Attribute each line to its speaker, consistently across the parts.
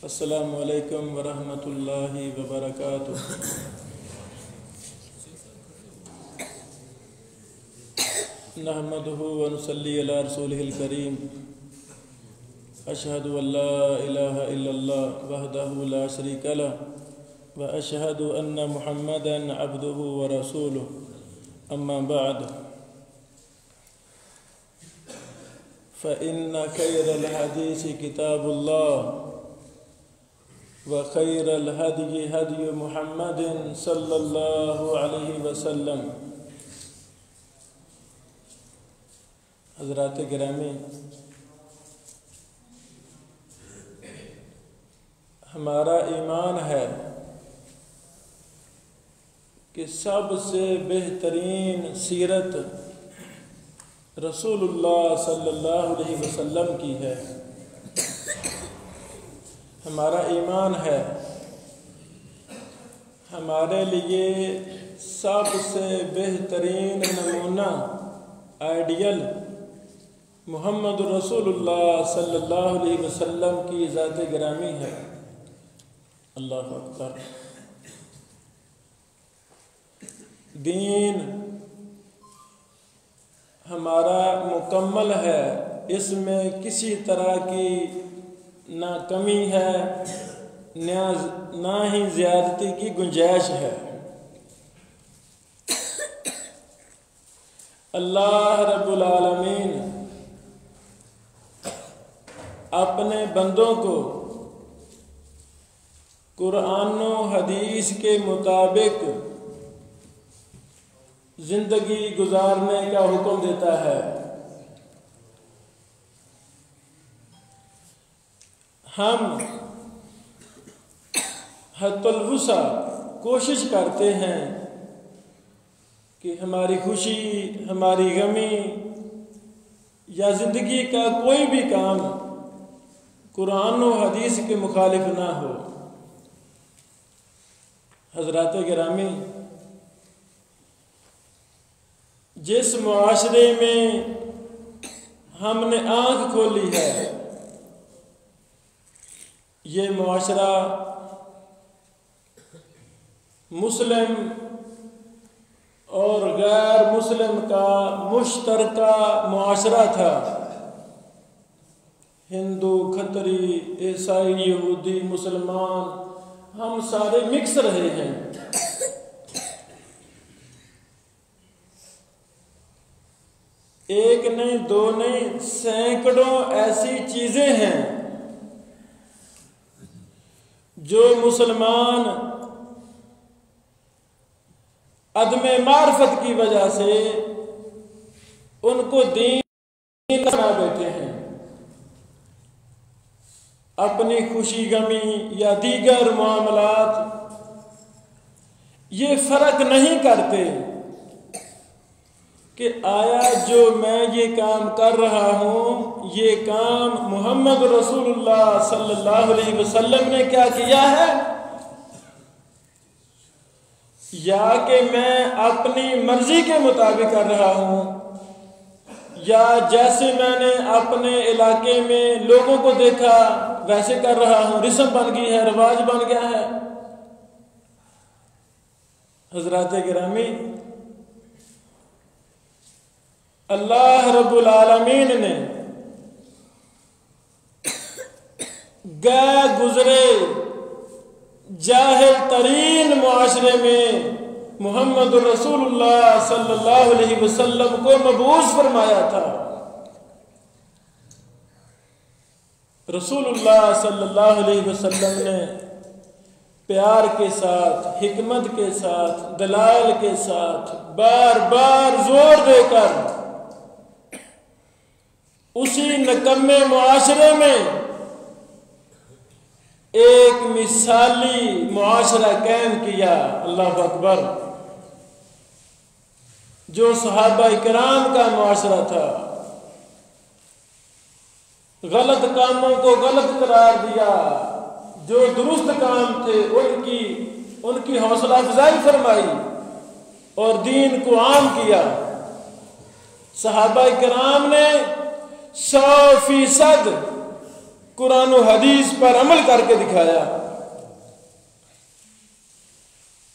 Speaker 1: السلام علیکم ورحمۃ اللہ وبرکاتہ۔ نحمدہ ونصلی علی رسولہ الکریم۔ اشہد ان لا الہ الا اللہ وحدہ لا شریک لہ واشہد ان محمدا عبدہ ورسولہ، اما بعد فإن خیر الحدیث کتاب اللہ وخیر الہدی ہدی محمد صلی اللہ علیہ وسلم۔ حضرات گرامی، ہمارا ایمان ہے کہ سب سے بہترین سیرت رسول اللہ صلی اللہ علیہ وسلم کی ہے۔ ہمارا ایمان ہے ہمارے لیے سب سے بہترین نمونہ آئیڈیل محمد رسول اللہ صلی اللہ علیہ وسلم کی ذات گرامی ہے۔ اللہ اکبر۔ دین ہمارا مکمل ہے، اس میں کسی طرح کی نہ کمی ہے نہ ہی زیادتی کی گنجائش ہے۔ اللہ رب العالمین اپنے بندوں کو قرآن و حدیث کے مطابق زندگی گزارنے کا حکم دیتا ہے۔ ہم حد الوسع کوشش کرتے ہیں کہ ہماری خوشی، ہماری غمی یا زندگی کا کوئی بھی کام قرآن و حدیث کے مخالف نہ ہو۔ حضرات گرامی، جس معاشرے میں ہم نے آنکھ کھولی ہے، یہ معاشرہ مسلم اور غیر مسلم کا مشترکہ معاشرہ تھا۔ ہندو، کھتری، عیسائی، یہودی، مسلمان، ہم سارے مکس رہے ہیں۔ ایک نہیں، دو نہیں، سینکڑوں ایسی چیزیں ہیں جو مسلمان عدم معرفت کی وجہ سے ان کو دین بنا بیٹھے ہیں۔ اپنی خوشی غمی یا دیگر معاملات یہ فرق نہیں کرتے کہ آیا جو میں یہ کام کر رہا ہوں، یہ کام محمد رسول اللہ صلی اللہ علیہ وسلم نے کیا کیا ہے، یا کہ میں اپنی مرضی کے مطابق کر رہا ہوں، یا جیسے میں نے اپنے علاقے میں لوگوں کو دیکھا ویسے کر رہا ہوں، رسم بن گئی ہے، رواج بن گیا ہے۔ حضرات گرامی، اللہ رب العالمین نے گئے گزرے جاہل ترین معاشرے میں محمد رسول اللہ صلی اللہ علیہ وسلم کو مبعوث فرمایا تھا۔ رسول اللہ صلی اللہ علیہ وسلم نے پیار کے ساتھ، حکمت کے ساتھ، دلائل کے ساتھ بار بار زور دے کر اسی نکمے معاشرے میں ایک مثالی معاشرہ قائم کیا۔ اللہ اکبر۔ جو صحابہ کرام کا معاشرہ تھا، غلط کاموں کو غلط قرار دیا، جو درست کام تھے ان کی حوصلہ افزائی فرمائی اور دین کو عام کیا۔ صحابہ کرام نے 100% قرآن و حدیث پر عمل کر کے دکھایا۔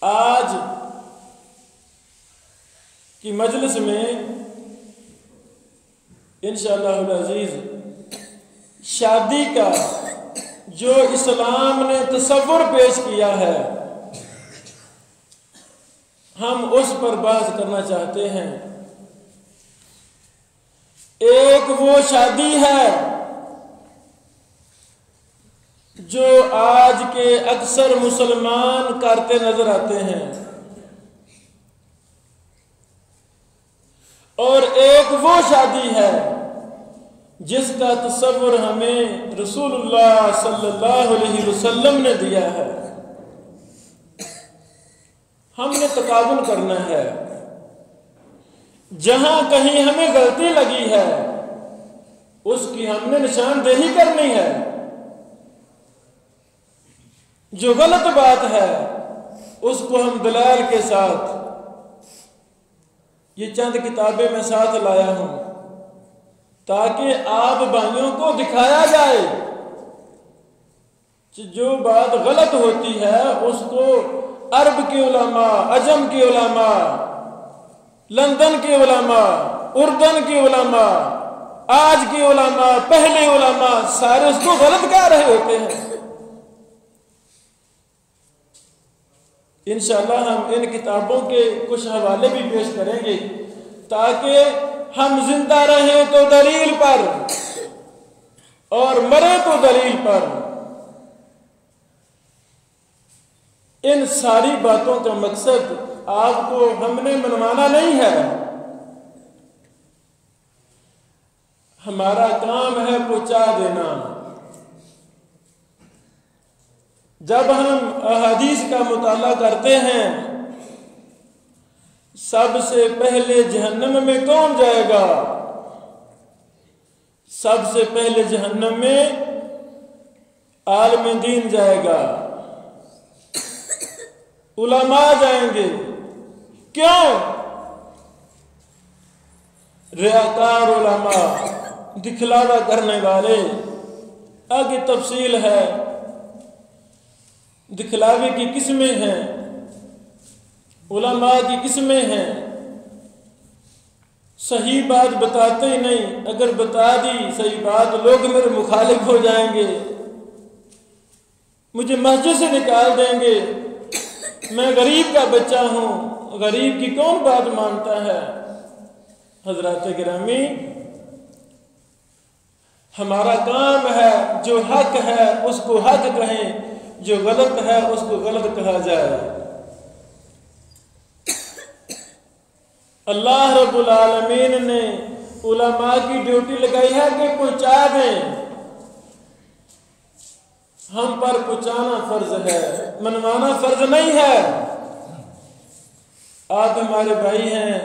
Speaker 1: آج کی مجلس میں انشاءاللہ العزیز شادی کا جو اسلام نے تصور پیش کیا ہے، ہم اس پر بات کرنا چاہتے ہیں۔ ایک وہ شادی ہے جو آج کے اکثر مسلمان کرتے نظر آتے ہیں، اور ایک وہ شادی ہے جس کا تصور ہمیں رسول اللہ صلی اللہ علیہ وسلم نے دیا ہے۔ ہم نے تقابل کرنا ہے، جہاں کہیں ہمیں غلطی لگی ہے اس کی ہم نے نشاندہی کرنی ہے، جو غلط بات ہے اس کو ہم دلائل کے ساتھ، یہ چند کتابیں میں ساتھ لایا ہوں تاکہ آپ بھائیوں کو دکھایا جائے کہ جو بات غلط ہوتی ہے اس کو عرب کے علماء، عجم کے علماء، لندن کے علماء، اردن کے علماء، آج کے علماء، پہلے علماء سارے اس کو غلط کہہ رہے ہوتے ہیں۔ انشاءاللہ ہم ان کتابوں کے کچھ حوالے بھی پیش کریں گے تاکہ ہم زندہ رہیں تو دلیل پر اور مرے تو دلیل پر۔ ان ساری باتوں کا مقصد آپ کو ہم نے منوانا نہیں ہے، ہمارا کام ہے پہنچا دینا۔ جب ہم احادیث کا مطالعہ کرتے ہیں، سب سے پہلے جہنم میں کون جائے گا؟ سب سے پہلے جہنم میں عالم دین جائے گا، علماء جائیں گے۔ کیوں؟ ریاکار علماء، دکھلاوا کرنے والے۔ آگے تفصیل ہے، دکھلاوے کی قسمیں ہیں، علماء کی قسمیں ہیں۔ صحیح بات بتاتے ہی نہیں، اگر بتا دی صحیح بات لوگ میرے مخالف ہو جائیں گے، مجھے مسجد سے نکال دیں گے، میں غریب کا بچہ ہوں، غریب کی کون بات مانتا ہے؟ حضرات گرامی، ہمارا کام ہے جو حق ہے اس کو حق کہیں، جو غلط ہے اس کو غلط کہا جائے۔ اللہ رب العالمین نے علماء کی ڈیوٹی لگائی ہے کہ پہنچا دیں، ہم پر پہنچانا فرض ہے، منوانا فرض نہیں ہے۔ آپ ہمارے بھائی ہیں،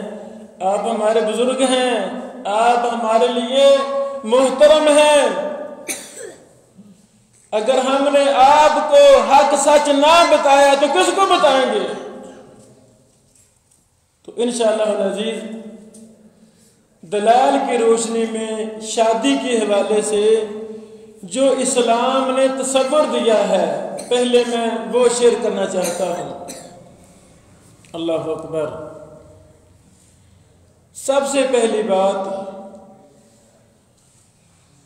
Speaker 1: آپ ہمارے بزرگ ہیں، آپ ہمارے لیے محترم ہیں۔ اگر ہم نے آپ کو حق سچ نہ بتایا تو کس کو بتائیں گے؟ تو انشاءاللہ العزیز دلائل کی روشنی میں شادی کے حوالے سے جو اسلام نے تصور دیا ہے، پہلے میں وہ شیئر کرنا چاہتا ہوں۔ اللہ اکبر۔ سب سے پہلی بات،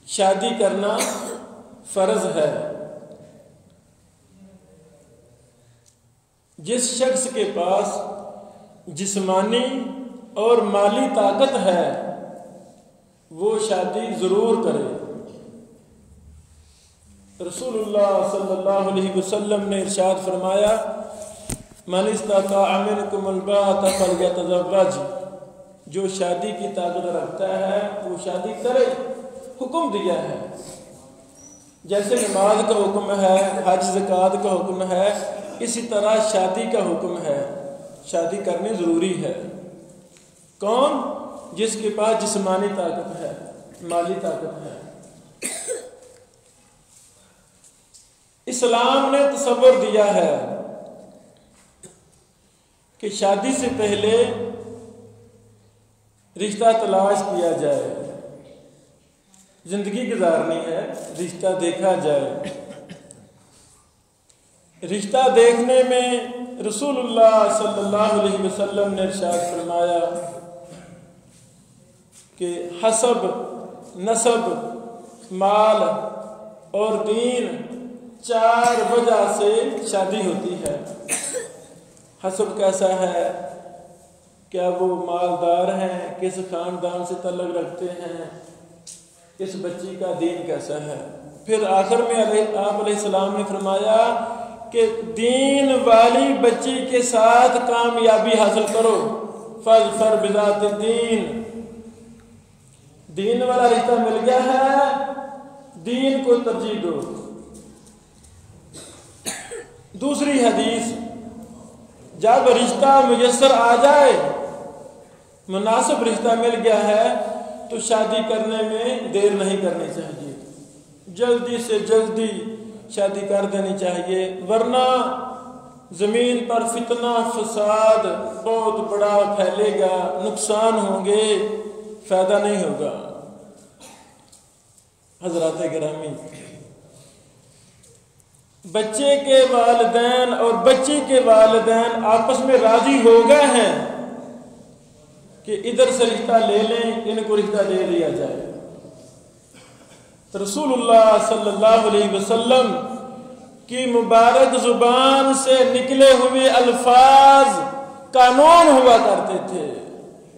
Speaker 1: شادی کرنا فرض ہے۔ جس شخص کے پاس جسمانی اور مالی طاقت ہے وہ شادی ضرور کرے۔ رسول اللہ صلی اللہ علیہ وسلم نے ارشاد فرمایا، من استطاع منکم الباءۃ فلیتزوج، جو شادی کی طاقت رکھتا ہے وہ شادی کرے، حکم دیا ہے۔ جیسے نماز کا حکم ہے، حج زکوٰۃ کا حکم ہے، اسی طرح شادی کا حکم ہے، شادی کرنی ضروری ہے۔ کون؟ جس کے پاس جسمانی طاقت ہے، مالی طاقت ہے۔ اسلام نے تصور دیا ہے کہ شادی سے پہلے رشتہ تلاش کیا جائے، زندگی گزارنی ہے رشتہ دیکھا جائے۔ رشتہ دیکھنے میں رسول اللہ صلی اللہ علیہ وسلم نے ارشاد فرمایا کہ حسب، نسب، مال اور دین 4 وجہ سے شادی ہوتی ہے۔ حسب کیسا ہے؟ کیا وہ مالدار ہیں؟ کس خاندان سے تعلق رکھتے ہیں؟ اس بچی کا دین کیسا ہے؟ پھر آخر میں آپ علیہ السلام نے فرمایا کہ دین والی بچی کے ساتھ کامیابی حاصل کرو، فاظفر بذات الدین۔ دین والا رشتہ مل گیا ہے، دین کو ترجیح دو۔ دوسری حدیث، جب رشتہ میسر آ جائے، مناسب رشتہ مل گیا ہے تو شادی کرنے میں دیر نہیں کرنی چاہیے، جلدی سے جلدی شادی کر دینی چاہیے، ورنہ زمین پر فتنہ فساد بہت بڑا پھیلے گا، نقصان ہوں گے، فائدہ نہیں ہوگا۔ حضرات گرامی، بچے کے والدین اور بچی کے والدین آپس میں راضی ہو گئے ہیں کہ ادھر سے رشتہ لے لیں، ان کو رشتہ دے دیا جائے۔ رسول اللہ صلی اللہ علیہ وسلم کی مبارک زبان سے نکلے ہوئے الفاظ قانون ہوا کرتے تھے،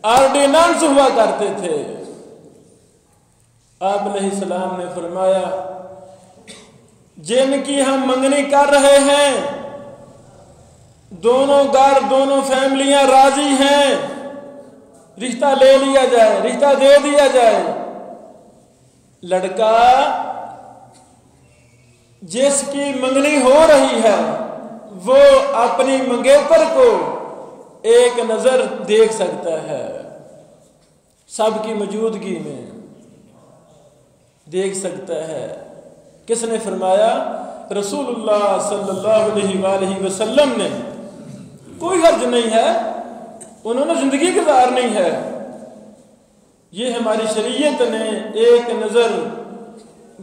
Speaker 1: آرڈیننس ہوا کرتے تھے۔ آپ علیہ السلام نے فرمایا جن کی ہم منگنی کر رہے ہیں، دونوں گھر، دونوں فیملیاں راضی ہیں، رشتہ لے لیا جائے، رشتہ دے دیا جائے۔ لڑکا جس کی منگنی ہو رہی ہے وہ اپنی منگیتر کو ایک نظر دیکھ سکتا ہے، سب کی موجودگی میں دیکھ سکتا ہے۔ کس نے فرمایا؟ رسول اللہ صلی اللہ علیہ وآلہ وسلم نے۔ کوئی حرج نہیں ہے، انہوں نے زندگی گزارنی ہے، یہ ہماری شریعت نے ایک نظر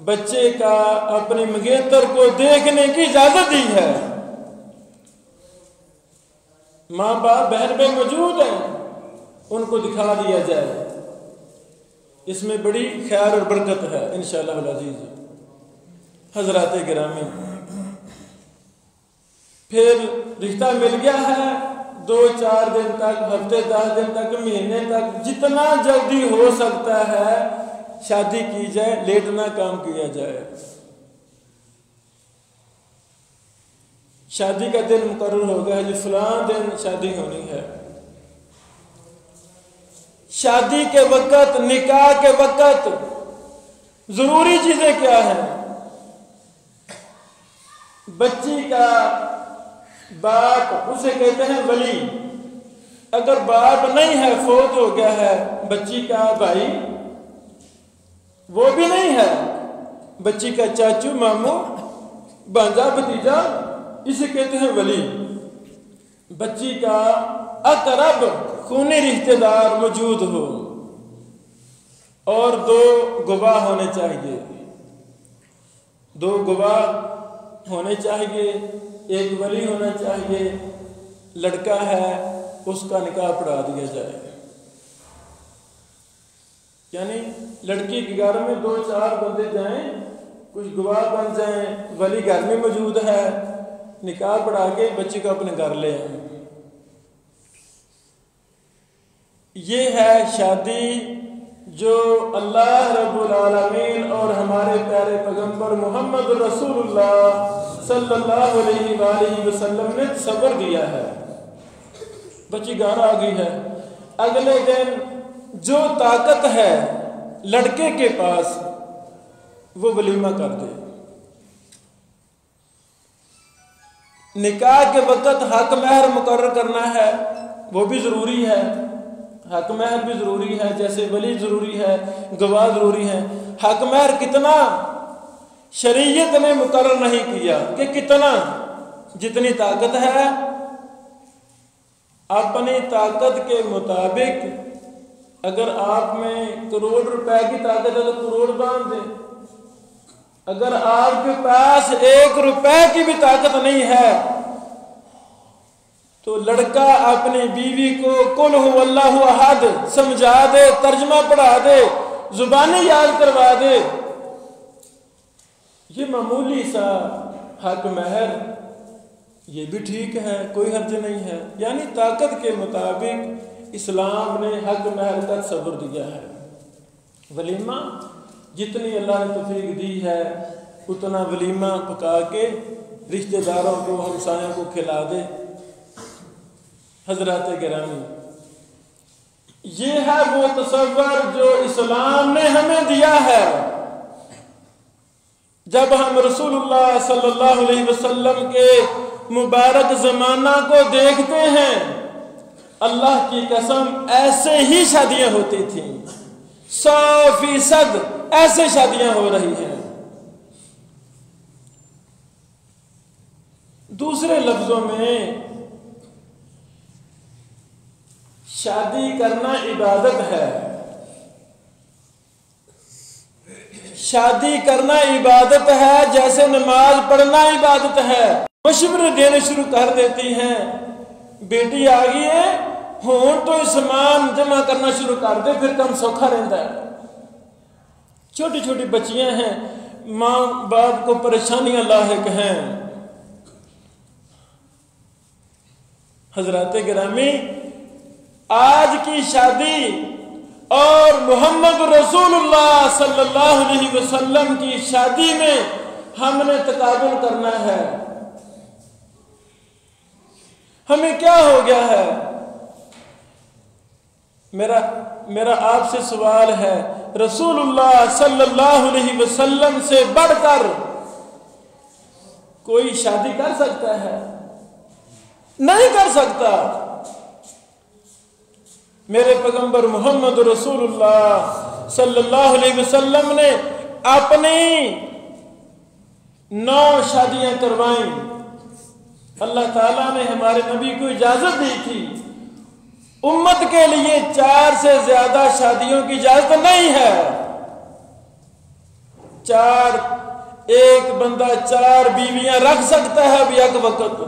Speaker 1: بچے کا اپنی منگیتر کو دیکھنے کی اجازت دی ہے۔ ماں باپ بہن بھائی موجود ہیں، ان کو دکھا دیا جائے، اس میں بڑی خیر اور برکت ہے انشاءاللہ العزیز۔ حضرات گرامی، پھر رشتہ مل گیا ہے، 2-4 دن تک، ہفتے 10 دن تک، مہینے تک، جتنا جلدی ہو سکتا ہے شادی کی جائے، لیٹنا کام کیا جائے۔ شادی کا دن مقرر ہو گیا ہے، فلاں دن شادی ہونی ہے۔ شادی کے وقت، نکاح کے وقت ضروری چیزیں کیا ہیں؟ بچی کا باپ، اسے کہتے ہیں ولی۔ اگر باپ نہیں ہے، فوت ہو گیا ہے، بچی کا بھائی وہ بھی نہیں ہے، بچی کا چاچو، ماموں، بھانجا، بھتیجا، اسے کہتے ہیں ولی۔ بچی کا اقرب خونی رشتہ دار موجود ہو اور 2 گواہ ہونے چاہیے، 2 گواہ ہونے چاہیے، ایک ولی ہونا چاہیے۔ لڑکا ہے، اس کا نکاح پڑھا دیا جائے، یعنی لڑکی کے گھر میں 2-4 بندے جائیں، کچھ گواہ بن جائیں، ولی گھر میں موجود ہے، نکاح پڑھا کے بچی کو اپنے گھر لے آئیں۔ یہ ہے شادی جو اللہ رب العالمین اور ہمارے پیارے پیغمبر محمد رسول اللہ صلی اللہ علیہ وآلہ وسلم نے صبر دیا ہے۔ بچی گھر آ گئی ہے، اگلے دن جو طاقت ہے لڑکے کے پاس وہ ولیمہ کر دے۔ نکاح کے وقت حق مہر مقرر کرنا ہے، وہ بھی ضروری ہے، حق مہر بھی ضروری ہے، جیسے ولی ضروری ہے، گواہ ضروری ہے۔ حق مہر کتنا شریعت نے مقرر نہیں کیا کہ کتنا، جتنی طاقت ہے اپنی طاقت کے مطابق اگر آپ میں کروڑ روپے کی طاقت ہے تو کروڑ باندھ دیں. اگر آپ کے پاس 1 روپے کی بھی طاقت نہیں ہے تو لڑکا اپنی بیوی کو قل هو اللہ احد سمجھا دے، ترجمہ پڑھا دے، زبانی یاد کروا دے. یہ معمولی سا حق مہر، یہ بھی ٹھیک ہے، کوئی حرج نہیں ہے. یعنی طاقت کے مطابق اسلام نے حق مہر کا تصور دیا ہے. ولیمہ جتنی اللہ نے توفیق دی ہے اتنا ولیمہ پکا کے رشتہ داروں کو، ہمسایوں کو کھلا دے. حضرات گرامی، یہ ہے وہ تصور جو اسلام نے ہمیں دیا ہے. جب ہم رسول اللہ صلی اللہ علیہ وسلم کے مبارک زمانہ کو دیکھتے ہیں، اللہ کی قسم ایسے ہی شادیاں ہوتی تھیں، 100% ایسے شادیاں ہو رہی ہیں. دوسرے لفظوں میں شادی کرنا عبادت ہے. شادی کرنا عبادت ہے جیسے نماز پڑھنا عبادت ہے. مشورے دینے شروع کر دیتی ہیں، بیٹی آ گئی ہے ہون تو سامان جمع کرنا شروع کر دے، پھر کم سوکھا رہتا ہے. چھوٹی چھوٹی بچیاں ہیں، ماں باپ کو پریشانیاں لاحق ہیں. حضرات گرامی، آج کی شادی اور محمد رسول اللہ صلی اللہ علیہ وسلم کی شادی میں ہم نے تقابل کرنا ہے. ہمیں کیا ہو گیا ہے؟ میرا آپ سے سوال ہے، رسول اللہ صلی اللہ علیہ وسلم سے بڑھ کر کوئی شادی کر سکتا ہے؟ نہیں کر سکتا. میرے پیغمبر محمد رسول اللہ صلی اللہ علیہ وسلم نے اپنی 9 شادیاں کروائیں. اللہ تعالیٰ نے ہمارے نبی کو اجازت دی تھی. امت کے لیے 4 سے زیادہ شادیوں کی اجازت نہیں ہے. 4 ایک بندہ 4 بیویاں رکھ سکتا ہے اب یک وقت،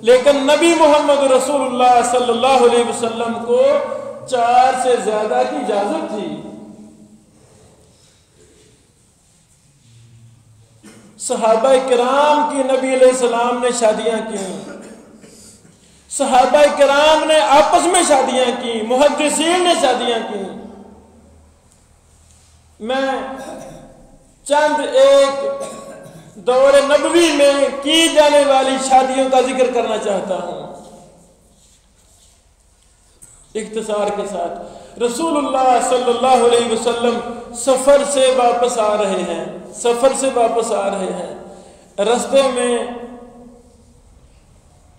Speaker 1: لیکن نبی محمد رسول اللہ صلی اللہ علیہ وسلم کو 4 سے زیادہ کی اجازت تھی. صحابہ کرام کی نبی علیہ السلام نے شادیاں کی، صحابہ کرام نے آپس میں شادیاں کی، محدثین نے شادیاں کی. میں چند ایک دور نبوی میں کی جانے والی شادیوں کا ذکر کرنا چاہتا ہوں اختصار کے ساتھ. رسول اللہ صلی اللہ علیہ وسلم سفر سے واپس آ رہے ہیں، رستے میں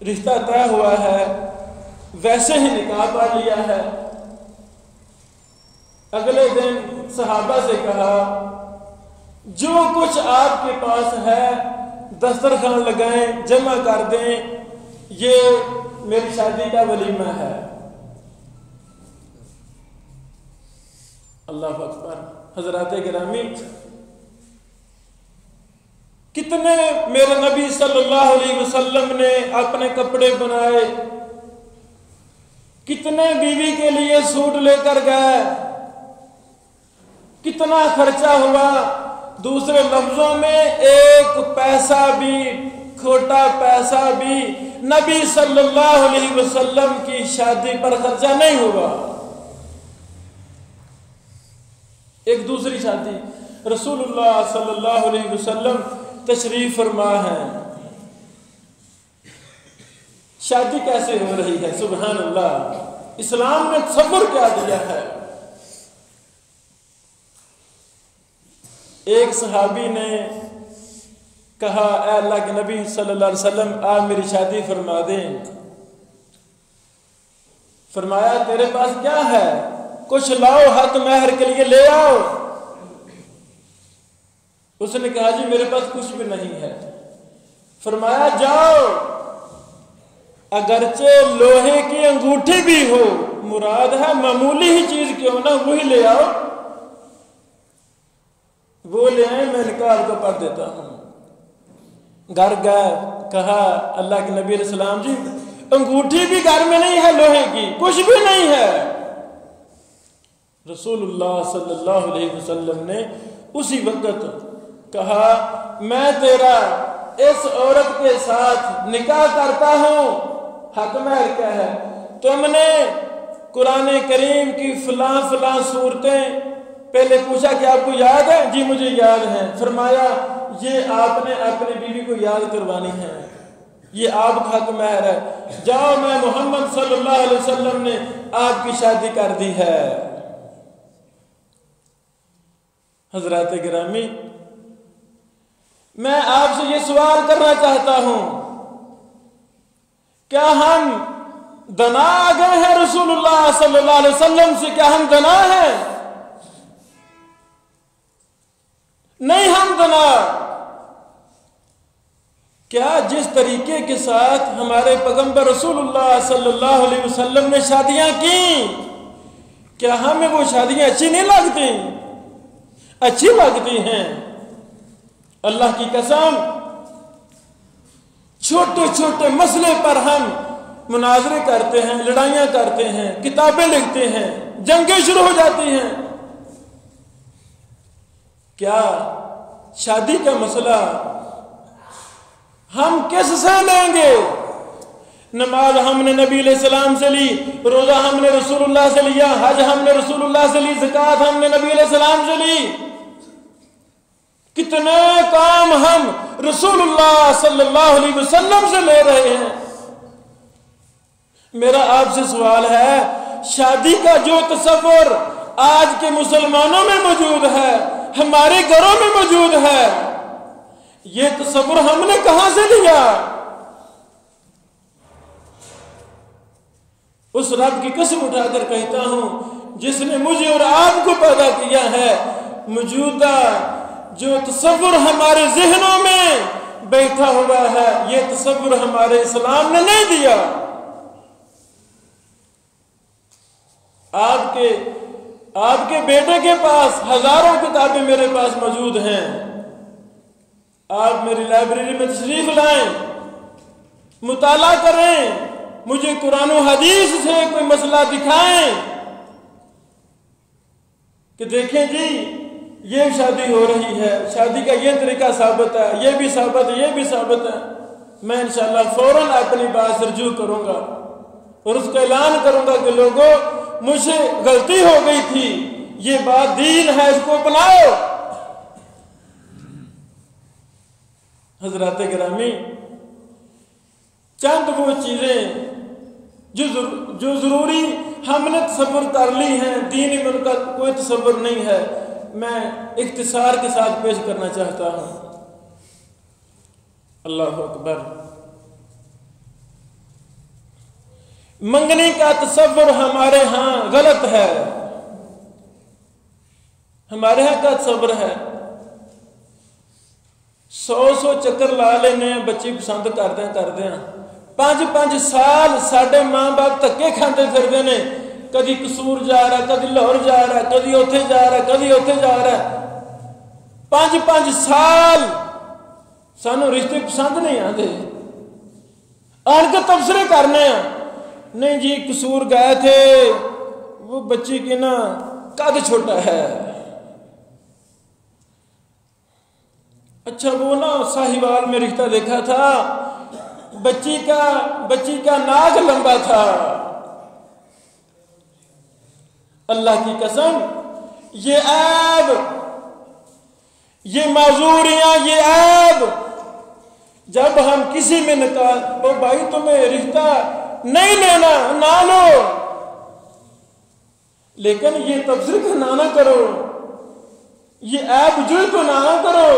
Speaker 1: رشتہ طے ہوا ہے، ویسے ہی نکاح پڑھ لیا ہے. اگلے دن صحابہ سے کہا جو کچھ آپ کے پاس ہے دسترخوان لگائیں، جمع کر دیں، یہ میری شادی کا ولیمہ ہے. اللہ اکبر. حضرات گرامی، کتنے میرے نبی صلی اللہ علیہ وسلم نے اپنے کپڑے بنائے، کتنے بیوی کے لیے سوٹ لے کر گئے، کتنا خرچہ ہوا. دوسرے لفظوں میں 1 پیسہ بھی، کھوٹا پیسہ بھی نبی صلی اللہ علیہ وسلم کی شادی پر خرچہ نہیں ہوا. ایک دوسری شادی، رسول اللہ صلی اللہ علیہ وسلم تشریف فرما ہے، شادی کیسے ہو رہی ہے؟ سبحان اللہ. اسلام نے تصور کیا دیا ہے. ایک صحابی نے کہا اے اللہ کے نبی صلی اللہ علیہ وسلم آپ میری شادی فرما دیں. فرمایا تیرے پاس کیا ہے؟ کچھ لاؤ، حق مہر کے لیے لے آؤ. اس نے کہا جی میرے پاس کچھ بھی نہیں ہے. فرمایا جاؤ، اگرچہ لوہے کی انگوٹھی بھی ہو مراد ہے معمولی ہی چیز کیوں نہ وہی لے آؤ، وہ لے آئے، میں نکاح آپ کو پڑھ دیتا ہوں۔ گھر گئے، کہا اللہ کے نبی علیہ السلام جی انگوٹھی بھی گھر میں نہیں ہے لوہے کی، کچھ بھی نہیں ہے۔ رسول اللہ صلی اللہ علیہ وسلم نے اسی وقت کہا میں تیرا اس عورت کے ساتھ نکاح کرتا ہوں، حق مہر کیا ہے؟ تم نے قرآن کریم کی فلاں فلاں صورتیں پہلے پوچھا کہ آپ کو یاد ہے؟ جی مجھے یاد ہے۔ فرمایا یہ آپ نے اپنی بیوی کو یاد کروانی ہے، یہ آپ کا حق مہر ہے، جاؤ میں محمد صلی اللہ علیہ وسلم نے آپ کی شادی کر دی ہے۔ حضرات گرامی، میں آپ سے یہ سوال کرنا چاہتا ہوں، کیا ہم دنا آ گئے ہیں رسول اللہ صلی اللہ علیہ وسلم سے؟ کیا ہم دنا ہیں؟ نہیں، ہم دنا کیا جس طریقے کے ساتھ ہمارے پیغمبر رسول اللہ صلی اللہ علیہ وسلم نے شادیاں کی، کیا ہمیں وہ شادیاں اچھی نہیں لگتی؟ اچھی لگتی ہیں۔ اللہ کی قسم، چھوٹے چھوٹے مسئلے پر ہم مناظرے کرتے ہیں، لڑائیاں کرتے ہیں، کتابیں لکھتے ہیں، جنگیں شروع ہو جاتی ہیں۔ کیا شادی کا مسئلہ ہم کس سے لیں گے؟ نماز ہم نے نبی علیہ السلام سے لی، روزہ ہم نے رسول اللہ سے لیا، حج ہم نے رسول اللہ سے لی، زکوٰۃ ہم نے نبی علیہ السلام سے لی۔ کتنے کام ہم رسول اللہ صلی اللہ علیہ وسلم سے لے رہے ہیں۔ میرا آپ سے سوال ہے، شادی کا جو تصور آج کے مسلمانوں میں موجود ہے، ہمارے گھروں میں موجود ہے، یہ تصور ہم نے کہاں سے لیا؟ اس رب کی قسم اٹھا کر کہتا ہوں جس نے مجھے اور آپ کو پیدا کیا ہے، موجودہ جو تصور ہمارے ذہنوں میں بیٹھا ہوا ہے، یہ تصور ہمارے اسلام نے نہیں دیا۔ آپ کے بیٹے کے پاس ہزاروں کتابیں میرے پاس موجود ہیں، آپ میری لائبریری میں تشریف لائیں، مطالعہ کریں، مجھے قرآن و حدیث سے کوئی مسئلہ دکھائیں کہ دیکھیں جی یہ شادی ہو رہی ہے، شادی کا یہ طریقہ ثابت ہے، یہ بھی ثابت ہے، یہ بھی ثابت ہے، میں انشاءاللہ فوراً اپنی بات سے رجوع کروں گا اور اس کا اعلان کروں گا کہ لوگوں مجھ سے غلطی ہو گئی تھی، یہ بات دین ہے، اس کو اپناؤ۔ حضرات گرامی، چند وہ چیزیں جو ضروری ہم نے تصور کر لی ہیں، دین ایمان کا کوئی تصور نہیں ہے، میں اختصار کے ساتھ پیش کرنا چاہتا ہوں۔ اللہ اکبر۔ منگنی کا تصور ہمارے ہاں غلط ہے، ہمارے ہاں کا تصور ہے 100 چکر لا لینے بچی پسند کردے ہیں، 5 سال ساڈے ماں باپ دھکے کھاندے پھردے نے، کدی قصور جا رہا ہے، کدی لاہور جا رہا ہے، کدی اوتھے جا رہا ہے، کدی اوتھے جا رہا ہے، 5 سال سانو رشتے پسند نہیں آتے، آن کے تبصرے کرنے ہیں، نہیں جی قصور گئے تھے، وہ بچی کی نا قد چھوٹا ہے، اچھا وہ نا ساہیوال میں رشتہ دیکھا تھا، بچی کا ناک لمبا تھا۔ اللہ کی قسم، یہ عیب، یہ معذوریاں، یہ عیب جب ہم کسی میں نکال، او بھائی تمہیں رشتہ نہیں لینا نہ لو، لیکن یہ تبصرے کو نہ کرو، یہ عیب جوئی کو نہ کرو،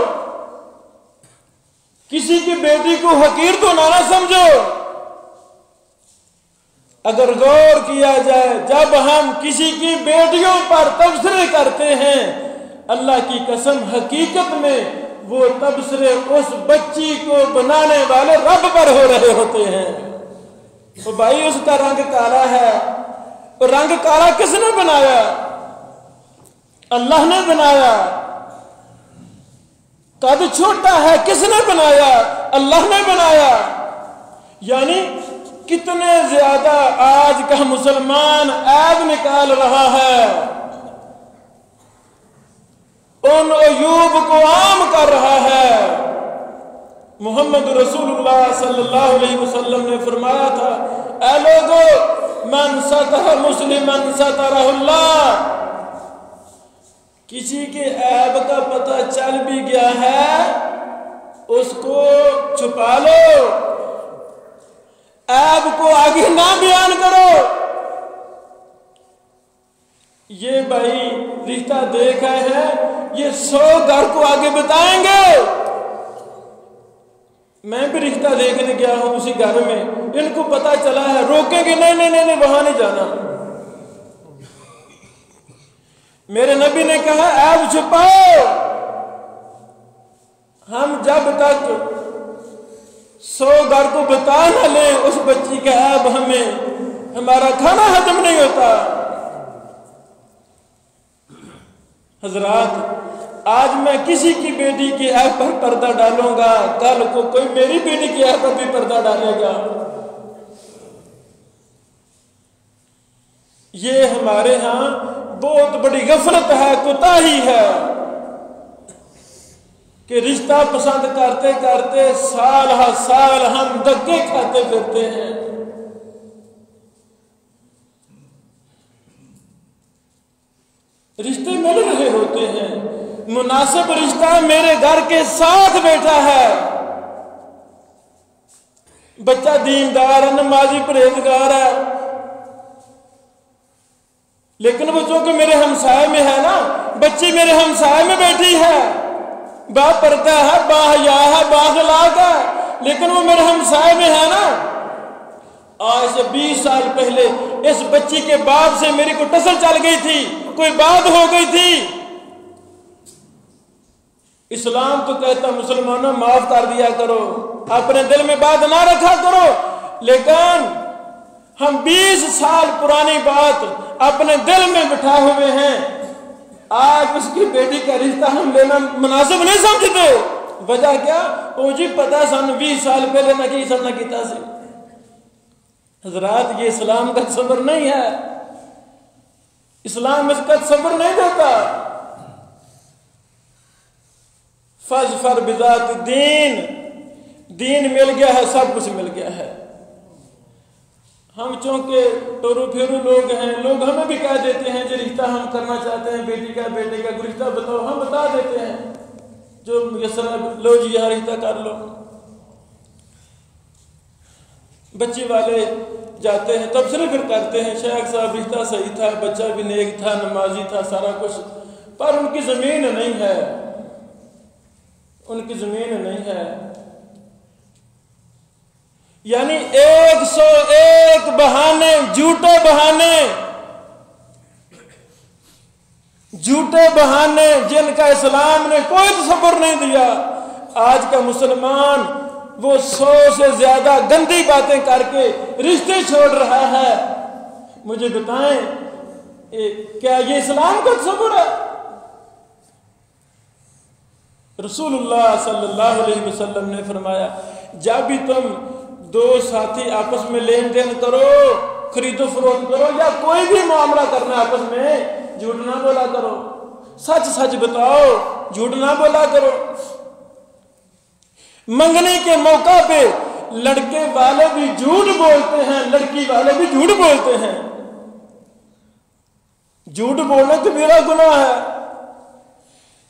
Speaker 1: کسی کی بیٹی کو حقیر تو نہ سمجھو۔ اگر غور کیا جائے، جب ہم کسی کی بیٹیوں پر تبصرے کرتے ہیں، اللہ کی قسم حقیقت میں وہ تبصرے اس بچی کو بنانے والے رب پر ہو رہے ہوتے ہیں۔ تو بھائی اس کا رنگ کالا ہے، اور رنگ کالا کس نے بنایا؟ اللہ نے بنایا۔ قد چھوٹا ہے کس نے بنایا؟ اللہ نے بنایا۔ یعنی کتنے زیادہ آج کا مسلمان عیب نکال رہا ہے، ان عیوب کو عام کر رہا ہے۔ محمد رسول اللہ صلی اللہ علیہ وسلم نے فرمایا تھا، اے لوگو، من ستر مسلمن سترہ اللہ، کسی کے عیب کا پتہ چل بھی گیا ہے اس کو چھپا لو، عیب کو آگے نہ بیان کرو۔ یہ بھائی رشتہ دیکھ آئے ہیں، یہ 100 گھر کو آگے بتائیں گے۔ میں بھی رشتہ دیکھنے گیا ہوں اسی گھر میں، ان کو پتہ چلا ہے، روکیں گے نہیں نہیں نہیں وہاں نہیں جانا۔ میرے نبی نے کہا عیب چھپاؤ۔ ہم جب تک 100 گھر کو بتا نہ لیں اس بچی کا عیب، ہمارا کھانا ہضم نہیں ہوتا۔ حضرات، آج میں کسی کی بیٹی کے عیب پر پردہ ڈالوں گا، کل کو کوئی میری بیٹی کے عیب پر بھی پردہ ڈالے گا۔ یہ ہمارے ہاں بہت بڑی غفلت ہے، کوتاہی ہے کہ رشتہ پسند کرتے کرتے سال ہر سال ہم دھکے کھاتے پھرتے ہیں۔ رشتے مل رہے ہوتے ہیں، مناسب رشتہ میرے گھر کے ساتھ بیٹھا ہے، بچہ دیندار ہے، نمازی پرہیزگار ہے، لیکن وہ چونکہ میرے ہمسائے میں ہے نا، بچی میرے ہمسائے میں بیٹھی ہے، با پردہ ہے، با حیا ہے، با اخلاق ہے، لیکن وہ میرے ہمسائے میں ہے نا۔ آج سے 20 سال پہلے اس بچی کے باپ سے میری کو ٹسل چل گئی تھی، کوئی بات ہو گئی تھی، اسلام تو کہتا مسلمانوں معاف کر دیا کرو، اپنے دل میں بات نہ رکھا کرو، لیکن ہم 20 سال پرانی بات اپنے دل میں بٹھا ہوئے ہیں۔ آج اس کی بیٹی کا رشتہ ہم لینا مناسب نہیں سمجھتے۔ وجہ کیا؟ وہ جی پتہ سن 20 سال پہلے نہ کی سن نہ کیتا سی۔ حضرات، یہ اسلام کا صبر نہیں ہے، اسلام اس کا صبر نہیں دیتا۔ فاظفر بذات دین، دین مل گیا ہے، سب کچھ مل گیا ہے۔ ہم چونکہ ٹورو پھیرو لوگ ہیں، لوگ ہمیں بھی کہہ دیتے ہیں جو رشتہ ہم کرنا چاہتے ہیں، بیٹی کا بیٹے کا رشتہ بتاؤ، ہم بتا دیتے ہیں، جو میسر لو جی یہاں رشتہ کر لو۔ بچی والے جاتے ہیں، تبصرے پھر کرتے ہیں، شیخ صاحب رشتہ صحیح تھا، بچہ بھی نیک تھا، نمازی تھا، سارا کچھ، پر ان کی زمین نہیں ہے، ان کی زمین نہیں ہے۔ یعنی 101 بہانے، جھوٹے بہانے جن کا اسلام نے کوئی تصور نہیں دیا۔ آج کا مسلمان وہ 100 سے زیادہ گندی باتیں کر کے رشتے چھوڑ رہا ہے۔ مجھے بتائیں کیا یہ اسلام کا تصور ہے؟ رسول اللہ صلی اللہ علیہ وسلم نے فرمایا، جب بھی تم 2 ساتھی آپس میں لین دین کرو، خرید و فروخت کرو، یا کوئی بھی معاملہ کرنا آپس میں، جھوٹ نہ بولا کرو، سچ سچ بتاؤ، جھوٹ نہ بولا کرو۔ منگنے کے موقع پہ لڑکے والے بھی جھوٹ بولتے ہیں، لڑکی والے بھی جھوٹ بولتے ہیں۔ جھوٹ بولنا تو میرا گناہ ہے،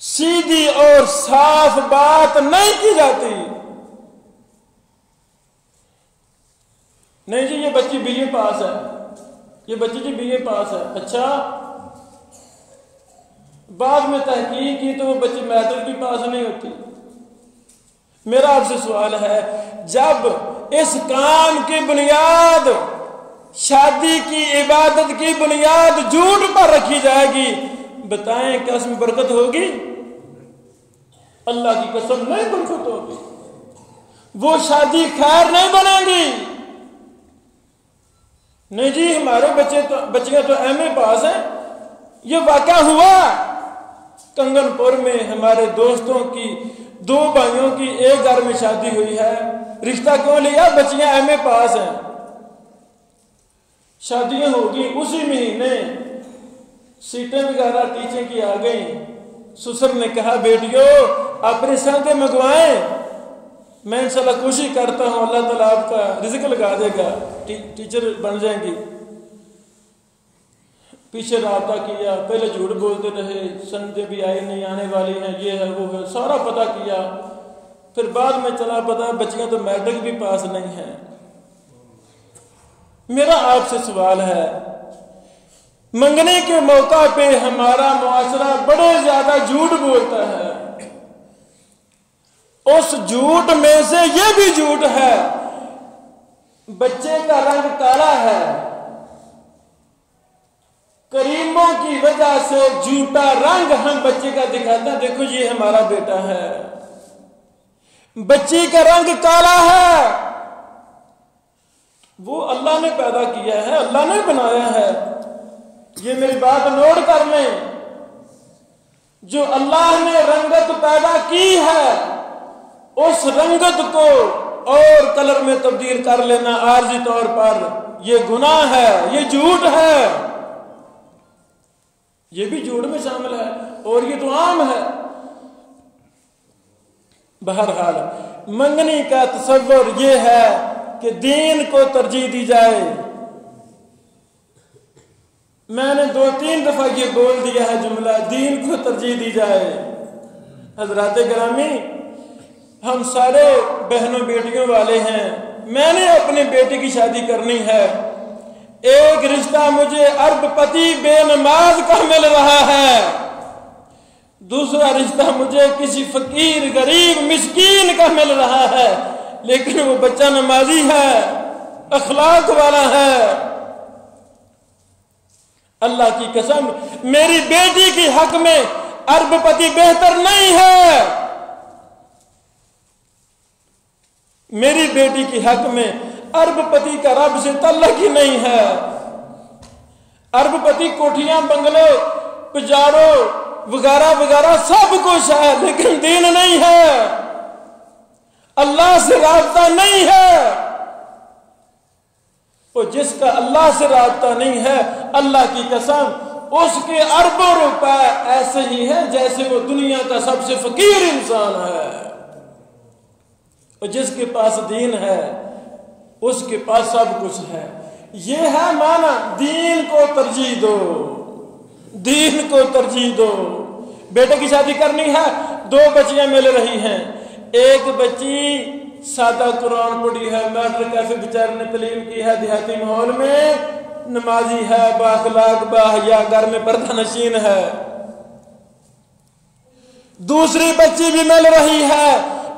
Speaker 1: سیدھی اور صاف بات نہیں کی جاتی۔ نہیں جی یہ بچی بی اے پاس ہے، یہ بچی جی بی اے پاس ہے، اچھا بعد میں تحقیق کی تو وہ بچی میٹرک بھی پاس نہیں ہوتی۔ میرا آپ سے سوال ہے، جب اس کام کی بنیاد، شادی کی عبادت کی بنیاد جھوٹ پر رکھی جائے گی، بتائیں کیا اس میں برکت ہوگی؟ اللہ کی قسم نہیں برکت ہوگی، وہ شادی خیر نہیں بنے گی۔ نہیں جی ہمارے بچیاں تو ایم اے پاس ہیں. یہ واقعہ ہوا کنگن پور میں. ہمارے دوستوں کی 2 بھائیوں کی ایک گھر میں شادی ہوئی ہے. رشتہ کیوں لیا؟ بچیاں ایم اے پاس ہیں. شادیاں ہوگی اسی مہینے سیٹیں وغیرہ ٹیچر کی آ گئیں. سسر نے کہا بیٹیوں اپنے ساتھ منگوائیں, میں انشاءاللہ کوشش کرتا ہوں, اللہ تعالیٰ آپ کا رزق لگا دے گا, ٹیچر بن جائیں گی. پیچھے رابطہ کیا, پہلے جھوٹ بولتے رہے, سندیں بھی آئی نہیں, آنے والی ہیں, یہ ہے وہ ہے, سارا پتہ کیا. پھر بعد میں چلا پتا بچیاں تو میٹرک بھی پاس نہیں ہیں. میرا آپ سے سوال ہے, منگنے کے موقع پہ ہمارا معاشرہ بڑے زیادہ جھوٹ بولتا ہے. اس جھوٹ میں سے یہ بھی جھوٹ ہے بچے کا رنگ کالا ہے. کریموں کی وجہ سے جھوٹا رنگ ہم بچے کا دکھاتے ہیں, دیکھو یہ ہمارا بیٹا ہے, بچی کا رنگ کالا ہے. وہ اللہ نے پیدا کیا ہے, اللہ نے بنایا ہے. یہ میری بات نوٹ کر لیں, جو اللہ نے رنگت پیدا کی ہے اس رنگت کو اور کلر میں تبدیل کر لینا عارضی طور پر یہ گناہ ہے, یہ جھوٹ ہے. یہ بھی جھوٹ میں شامل ہے اور یہ تو عام ہے. بہرحال منگنی کا تصور یہ ہے کہ دین کو ترجیح دی جائے. میں نے 2-3 دفعہ یہ بول دیا ہے جملہ, دین کو ترجیح دی جائے. حضرات گرامی, ہم سارے بہنوں بیٹیوں والے ہیں. میں نے اپنے بیٹے کی شادی کرنی ہے. ایک رشتہ مجھے ارب پتی بے نماز کا مل رہا ہے, دوسرا رشتہ مجھے کسی فقیر غریب مسکین کا مل رہا ہے, لیکن وہ بچہ نمازی ہے, اخلاق والا ہے. اللہ کی قسم میری بیٹی کی حق میں ارب پتی بہتر نہیں ہے. میری بیٹی کی حق میں ارب پتی کا رب سے تعلق ہی نہیں ہے. ارب پتی کوٹھیاں بنگلے پجاروں وغیرہ وغیرہ سب کچھ ہے, لیکن دین نہیں ہے, اللہ سے رابطہ نہیں ہے. اور جس کا اللہ سے رابطہ نہیں ہے, اللہ کی قسم اس کے اربوں روپے ایسے ہی ہیں جیسے وہ دنیا کا سب سے فقیر انسان ہے. اور جس کے پاس دین ہے اس کے پاس سب کچھ ہے. یہ ہے معنی دین کو ترجیح دو, دین کو ترجیح دو. بیٹے کی شادی کرنی ہے, 2 بچیاں مل رہی ہیں. ایک بچی سادہ قرآن پڑھی ہے, میٹرک ایسے بیچارے نے تعلیم کی ہے, دیہاتی ماحول میں نمازی ہے, بااخلاق باحیا, گھر میں پردہ نشین ہے. دوسری بچی بھی مل رہی ہے,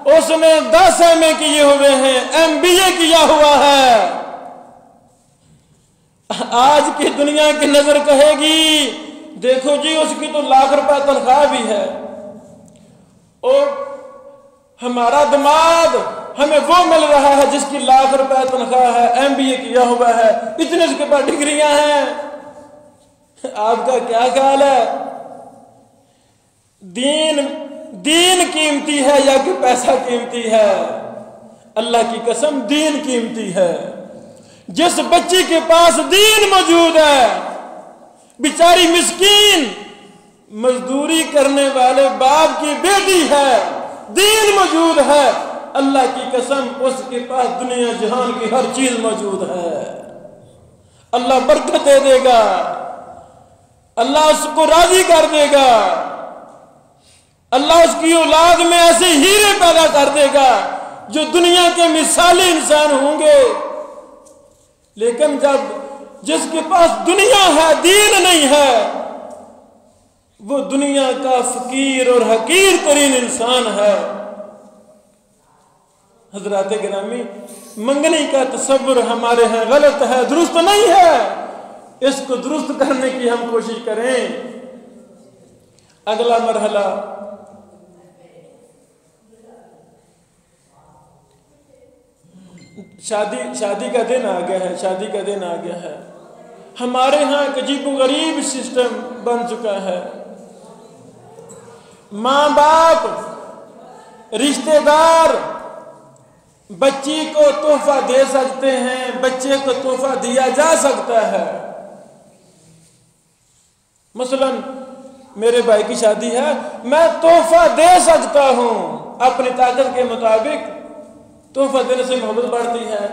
Speaker 1: اس نے 10 MA کیے ہوئے ہیں, MBA کیا ہوا ہے. آج کی دنیا کی نظر کہے گی دیکھو جی اس کی تو لاکھ روپے تنخواہ بھی ہے, اور ہمارا دماغ ہمیں وہ مل رہا ہے جس کی لاکھ روپے تنخواہ ہے, MBA کیا ہوا ہے, اتنے اس کے پاس ڈگریاں ہیں. آپ کا کیا خیال ہے؟ دین قیمتی ہے یا کہ پیسہ قیمتی ہے؟ اللہ کی قسم دین قیمتی ہے. جس بچی کے پاس دین موجود ہے, بیچاری مسکین مزدوری کرنے والے باپ کی بیٹی ہے, دین موجود ہے, اللہ کی قسم اس کے پاس دنیا جہان کی ہر چیز موجود ہے. اللہ برکت دے دے گا, اللہ اس کو راضی کر دے گا, اللہ اس کی اولاد میں ایسے ہیرے پیدا کر دے گا جو دنیا کے مثالی انسان ہوں گے. لیکن جب جس کے پاس دنیا ہے دین نہیں ہے, وہ دنیا کا فقیر اور حقیر ترین انسان ہے. حضرات گرامی, منگنی کا تصور ہمارے ہیں غلط ہے, درست نہیں ہے. اس کو درست کرنے کی ہم کوشش کریں. اگلا مرحلہ شادی کا دن آ گیا ہے، شادی کا دن آ گیا ہے. ہمارے ہاں ایک عجیب و غریب سسٹم بن چکا ہے. ماں باپ، رشتہ دار بچی کو تحفہ دے سکتے ہیں، بچے کو تحفہ دیا جا سکتا ہے. مثلا میرے بھائی کی شادی ہے، میں تحفہ دے سکتا ہوں اپنی طاقت کے مطابق. تحفہ دینے سے محبت بڑھتی ہے.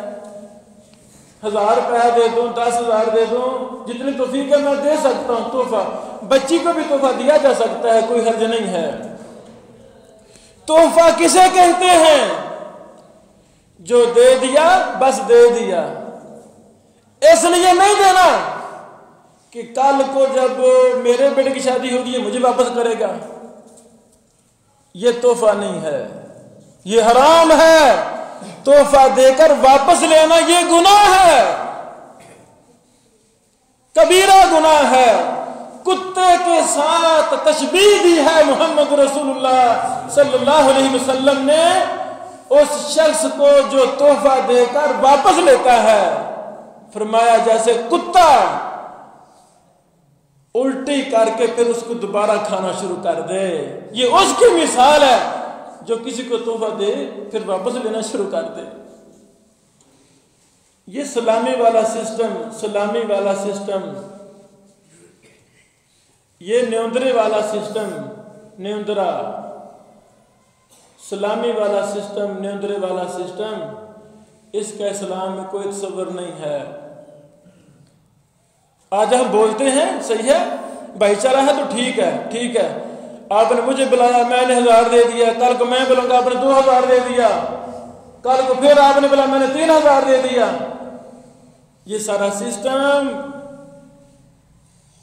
Speaker 1: 1000 روپیہ دے دوں، 10,000 دے دوں، جتنی توفیق ہے میں دے سکتا ہوں تحفہ. بچی کو بھی تحفہ دیا جا سکتا ہے، کوئی حرج نہیں ہے. تحفہ کسے کہتے ہیں؟ جو دے دیا بس دے دیا، اس لیے نہیں دینا کہ کل کو جب میرے بیٹے کی شادی ہوگی یہ مجھے واپس کرے گا. یہ تحفہ نہیں ہے، یہ حرام ہے. تحفہ دے کر واپس لینا یہ گناہ ہے، کبیرہ گناہ ہے. کتے کے ساتھ تشبیہ دی ہے محمد رسول اللہ صلی اللہ علیہ وسلم نے اس شخص کو جو تحفہ دے کر واپس لیتا ہے. فرمایا جیسے کتا الٹی کر کے پھر اس کو دوبارہ کھانا شروع کر دے. یہ اس کی مثال ہے جو کسی کو تحفہ دے پھر واپس لینا شروع کر دے. یہ سلامی والا سسٹم، یہ نیوندرے والا سسٹم، نیوندرا سلامی والا سسٹم، نیوندرے والا سسٹم، اس کا اسلام میں کوئی تصور نہیں ہے. آج ہم بولتے ہیں صحیح ہے، بھائی چارہ ہے تو ٹھیک ہے. آپ نے مجھے بلایا، میں نے 1000 دے دیا. کل کو میں بلاؤں گا، آپ نے 2000 دے دیا. کل کو پھر آپ نے بولا، میں نے 3000 دے دیا. یہ سارا سسٹم،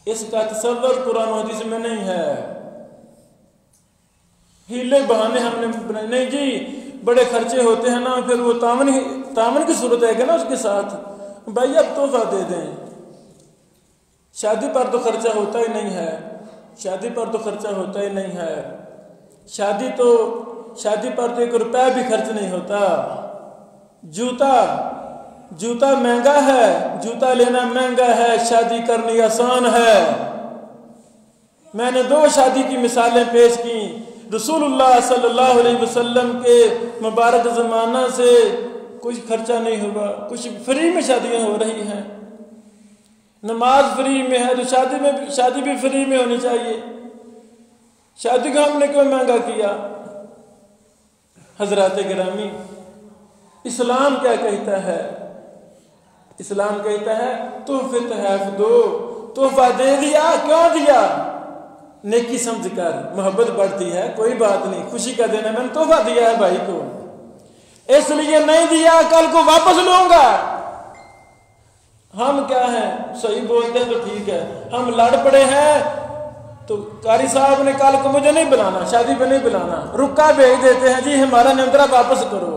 Speaker 1: اس کا تصور قرآن و حدیث میں نہیں ہے. ہیلے بہانے ہم نے بنائے. نہیں جی بڑے خرچے ہوتے ہیں نا، پھر وہ تامن کی صورت ہے کہ نا اس کے ساتھ. بھائی اب تحفہ دے دیں. شادی پر تو خرچہ ہوتا ہی نہیں ہے، شادی پر تو 1 روپیہ بھی خرچ نہیں ہوتا. جوتا مہنگا ہے، جوتا لینا مہنگا ہے، شادی کرنی آسان ہے. میں نے 2 شادی کی مثالیں پیش کی. رسول اللہ صلی اللہ علیہ وسلم کے مبارک زمانہ سے کچھ خرچہ نہیں ہوا، کچھ فری میں شادیاں ہو رہی ہیں. نماز فری میں ہے تو شادی بھی فری میں ہونی چاہیے. شادی کو ہم نے کیوں مہنگا کیا؟ حضرات گرامی، اسلام کیا کہتا ہے؟ اسلام کہتا ہے تحفے تحائف دو. تحفہ دے دیا، کیوں دیا؟ نیکی سمجھ کر، محبت بڑھتی ہے، کوئی بات نہیں، خوشی کا دینا. میں نے تحفہ دیا ہے بھائی کو، اس لیے نہیں دیا کل کو واپس لوں گا. ہم کیا ہیں، صحیح بولتے ہیں تو ٹھیک ہے. ہم لڑ پڑے ہیں تو قاری صاحب نے کل کو مجھے نہیں بلانا، شادی پہ نہیں بلانا، رکا بھیج دیتے ہیں جی ہمارا نیوندرا واپس کرو.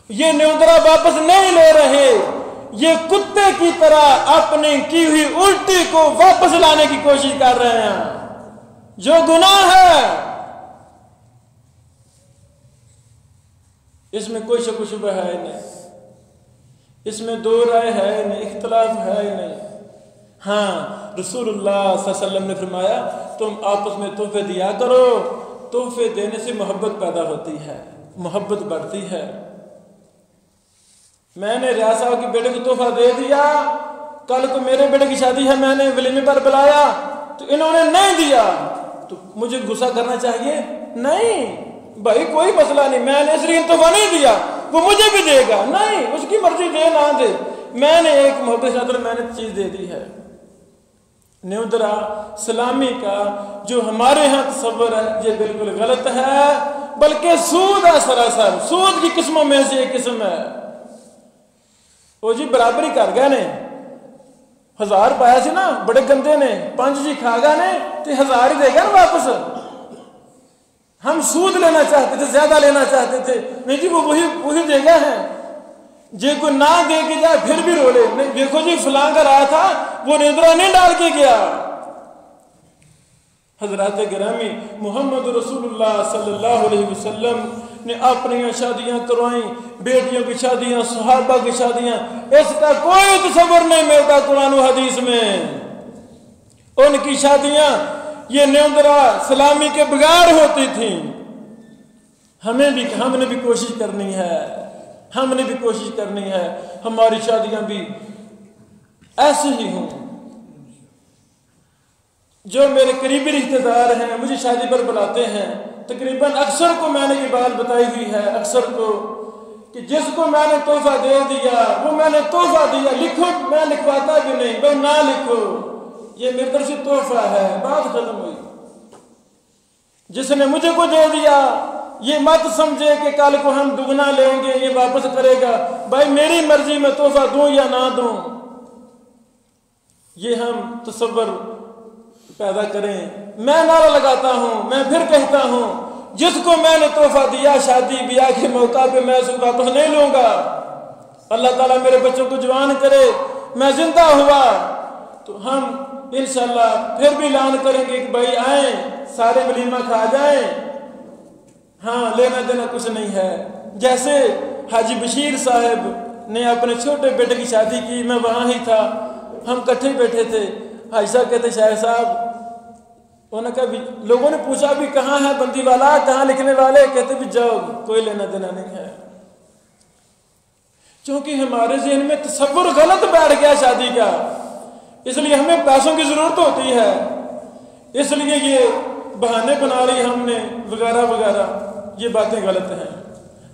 Speaker 1: یہ نیوندرا واپس نہیں لے رہے، یہ کتے کی طرح اپنی کی ہوئی الٹی کو واپس لانے کی کوشش کر رہے ہیں، جو گناہ ہے. اس میں کوئی شک و شبہ ہے نہیں، اس میں 2 رائے ہے نہیں، اختلاف ہے نہیں. ہاں رسول اللہ صلی اللہ علیہ وسلم نے فرمایا تم آپس میں تحفے دیا کرو. تحفے دینے سے محبت پیدا ہوتی ہے، محبت بڑھتی ہے. میں نے ریاض صاحب کے بیٹے کو تحفہ دے دیا، کل کو میرے بیٹے کی شادی ہے، میں نے ولیمے پر بلایا تو انہوں نے نہیں دیا، تو مجھے غصہ کرنا چاہیے؟ نہیں بھائی، کوئی مسئلہ نہیں. میں نے اس لیے تحفہ نہیں دیا، وہ مجھے بھی دے گا. نہیں، اس کی مرضی دے نہ دے، میں نے ایک محبت خاطر میں نے چیز دے دی ہے. نیوندرا سلامی کا جو ہمارے ہاں تصور ہے یہ بالکل غلط ہے، بلکہ سود ہے، سراسر سود کی قسموں میں سے ایک قسم ہے. وہ جی برابری کر گئے نے، 1000 پایا سی نا، بڑے گندے نے 5 جی کھا گئے نے تو 1000 ہی دے گا نا واپس. ہم سود لینا چاہتے تھے، زیادہ لینا چاہتے تھے، نہیں جی وہ وہی دے گئے ہیں. جی کوئی نہ دے کے جائے پھر بھی رو لے، دیکھو جی فلاں کا رہا تھا وہ نیندرا نہیں ڈال کے گیا. حضرات گرامی، محمد رسول اللہ صلی اللہ علیہ وسلم نے اپنی شادیاں کروائیں، بیٹیوں کی شادیاں، صحابہ کی شادیاں، اس کا کوئی تصور نہیں ملتا قرآن و حدیث میں۔ ان کی شادیاں یہ نیندرا سلامی کے بغیر ہوتی تھیں۔ ہم نے بھی کوشش کرنی ہے، ہم نے بھی کوشش کرنی ہے ہماری شادیاں بھی ایسے ہی ہوں۔ جو میرے قریبی رشتہ دار ہیں مجھے شادی پر بلاتے ہیں، تقریباً اکثر کو میں نے یہ بات بتائی ہوئی ہے، اکثر کو، کہ جس کو میں نے تحفہ دے دیا وہ میں نے تحفہ دیا، لکھو، میں لکھواتا بھی نہیں، بھائی نہ لکھو، یہ میری طرف سے تحفہ ہے، بات ختم ہوئی۔ جس نے مجھے کو دے دیا یہ مت سمجھے کہ کل کو ہم دگنا لیں گے، یہ واپس کرے گا، بھائی میری مرضی میں تحفہ دوں یا نہ دوں، یہ ہم تصور پیدا کریں۔ میں نعرہ لگاتا ہوں، میں پھر کہتا ہوں، جس کو میں نے تحفہ دیا شادی بیاہ کے موقع پہ میں اسے واپس نہیں لوں گا۔ اللہ تعالیٰ میرے بچوں کو جوان کرے، میں زندہ ہوا تو ہم انشاءاللہ پھر بھی اعلان کریں گے کہ بھائی آئیں، سارے ولیمہ کھا جائیں، ہاں لینا دینا کچھ نہیں ہے۔ جیسے حاجی بشیر صاحب نے اپنے چھوٹے بیٹے کی شادی کی، میں وہاں ہی تھا، ہم کٹھے بیٹھے تھے، حاجی صاحب کہتے شاہ صاحب، انہوں نے کہا، لوگوں نے پوچھا بھی کہاں ہے بندی والا، کہاں لکھنے والے، کہتے بھی جاؤ، کوئی لینا دینا نہیں ہے۔ چونکہ ہمارے ذہن میں تصور غلط بیٹھ گیا شادی کا، اس لیے ہمیں پیسوں کی ضرورت ہوتی ہے، اس لیے یہ بہانے بنا لی ہم نے وغیرہ وغیرہ، یہ باتیں غلط ہیں۔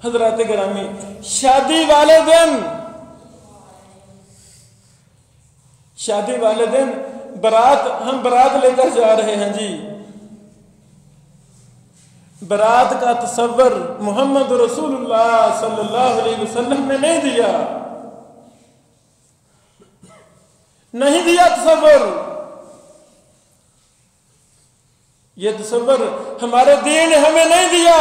Speaker 1: حضرات گرامی، شادی والے دن ہم برات لے کر جا رہے ہیں جی، برات کا تصور محمد رسول اللہ صلی اللہ علیہ وسلم نے نہیں دیا تصور، یہ تصور ہمارے دین نے ہمیں نہیں دیا۔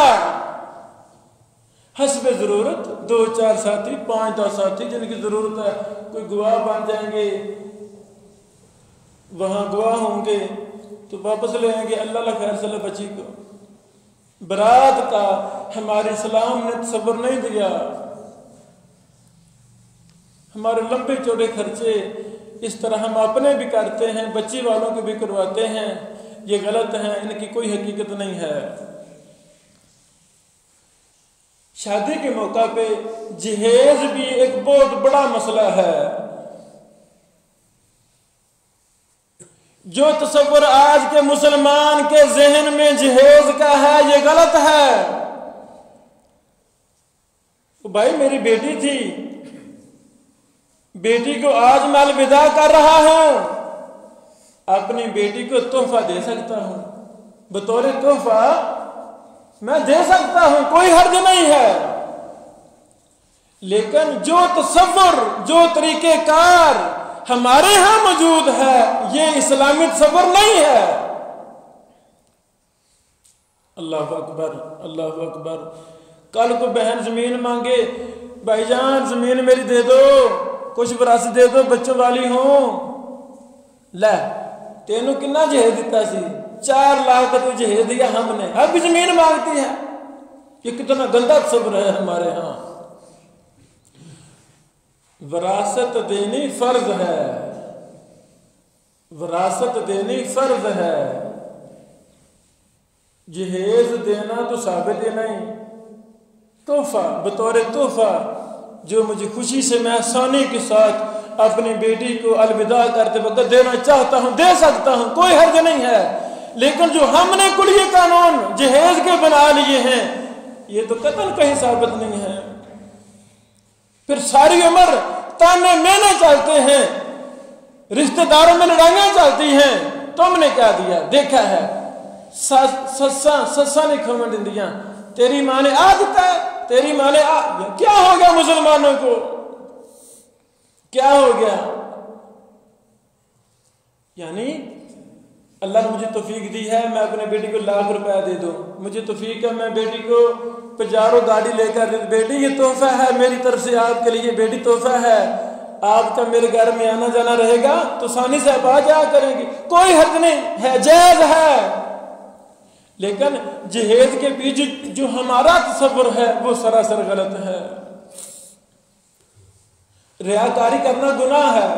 Speaker 1: حسب ضرورت 2-4 ساتھی، 5-10 ساتھی جن کی ضرورت ہے، کوئی گواہ بن جائیں گے، وہاں گواہ ہوں گے تو واپس لے آئیں گے، اللہ خیر صلی اللہ بچی کو۔ برات کا ہمارے اسلام نے تصور نہیں دیا۔ ہمارے لمبے چوڑے خرچے اس طرح ہم اپنے بھی کرتے ہیں، بچی والوں کو بھی کرواتے ہیں، یہ غلط ہیں، ان کی کوئی حقیقت نہیں ہے۔ شادی کے موقع پہ جہیز بھی ایک بہت بڑا مسئلہ ہے۔ جو تصور آج کے مسلمان کے ذہن میں جہیز کا ہے یہ غلط ہے۔ بھائی میری بیٹی تھی، بیٹی کو آج میں الوداع کر رہا ہوں، اپنی بیٹی کو تحفہ دے سکتا ہوں، بطور تحفہ میں دے سکتا ہوں، کوئی حرج نہیں ہے، لیکن جو تصور، جو طریقہ کار ہمارے ہاں موجود ہے یہ اسلامی تصور نہیں ہے۔ اللہ اکبر، اللہ اکبر۔ کل کو بہن زمین مانگے، بھائی جان زمین میری دے دو، کچھ وراثت دے دو، بچوں والی ہوں، لے تینوں کنا جہیز دیتا سی، 4 لاکھ تو جہیز دیا ہم نے، اب بھی زمین مانگتی ہے۔ یہ کتنا گندا تصور ہے ہمارے ہاں۔ وراثت دینی فرض ہے، وراثت دینی فرض ہے، جہیز دینا تو ثابت ہی نہیں، تحفہ بطور تحفہ جو مجھے خوشی سے میں آسانی کے ساتھ اپنی بیٹی کو الوداع کرتے وقت دینا چاہتا ہوں دے سکتا ہوں، کوئی حرج نہیں ہے، لیکن جو ہم نے کلیہ قانون جہیز کے بنا لیے ہیں یہ تو قطعاً کہیں ثابت نہیں ہے۔ پھر ساری عمر تانے مینے چلتے ہیں، رشتہ داروں میں لڑائیاں چلتی ہیں، تم نے کیا دیا دیکھا ہے، سساں نے کھوان دندیاں، تیری ماں نے آ دیتا ہے، تیری ماں نے کیا ہو گیا مسلمانوں کو، کیا ہو گیا؟ یعنی اللہ نے مجھے توفیق دی ہے میں اپنے بیٹی کو 1 لاکھ روپے دے دوں، مجھے توفیق ہے میں بیٹی کو پجارو گاڑی لے کر، بیٹی یہ تحفہ ہے میری طرف سے آپ کے لیے، بیٹی تحفہ ہے، آپ کا میرے گھر میں آنا جانا رہے گا تو آسانی سے آپ آ جایا کریں گے، کوئی حرج نہیں ہے، جائز ہے۔ لیکن جہیز کے پیچھے جو ہمارا تصور ہے وہ سراسر غلط ہے۔ ریاکاری کرنا گناہ ہے،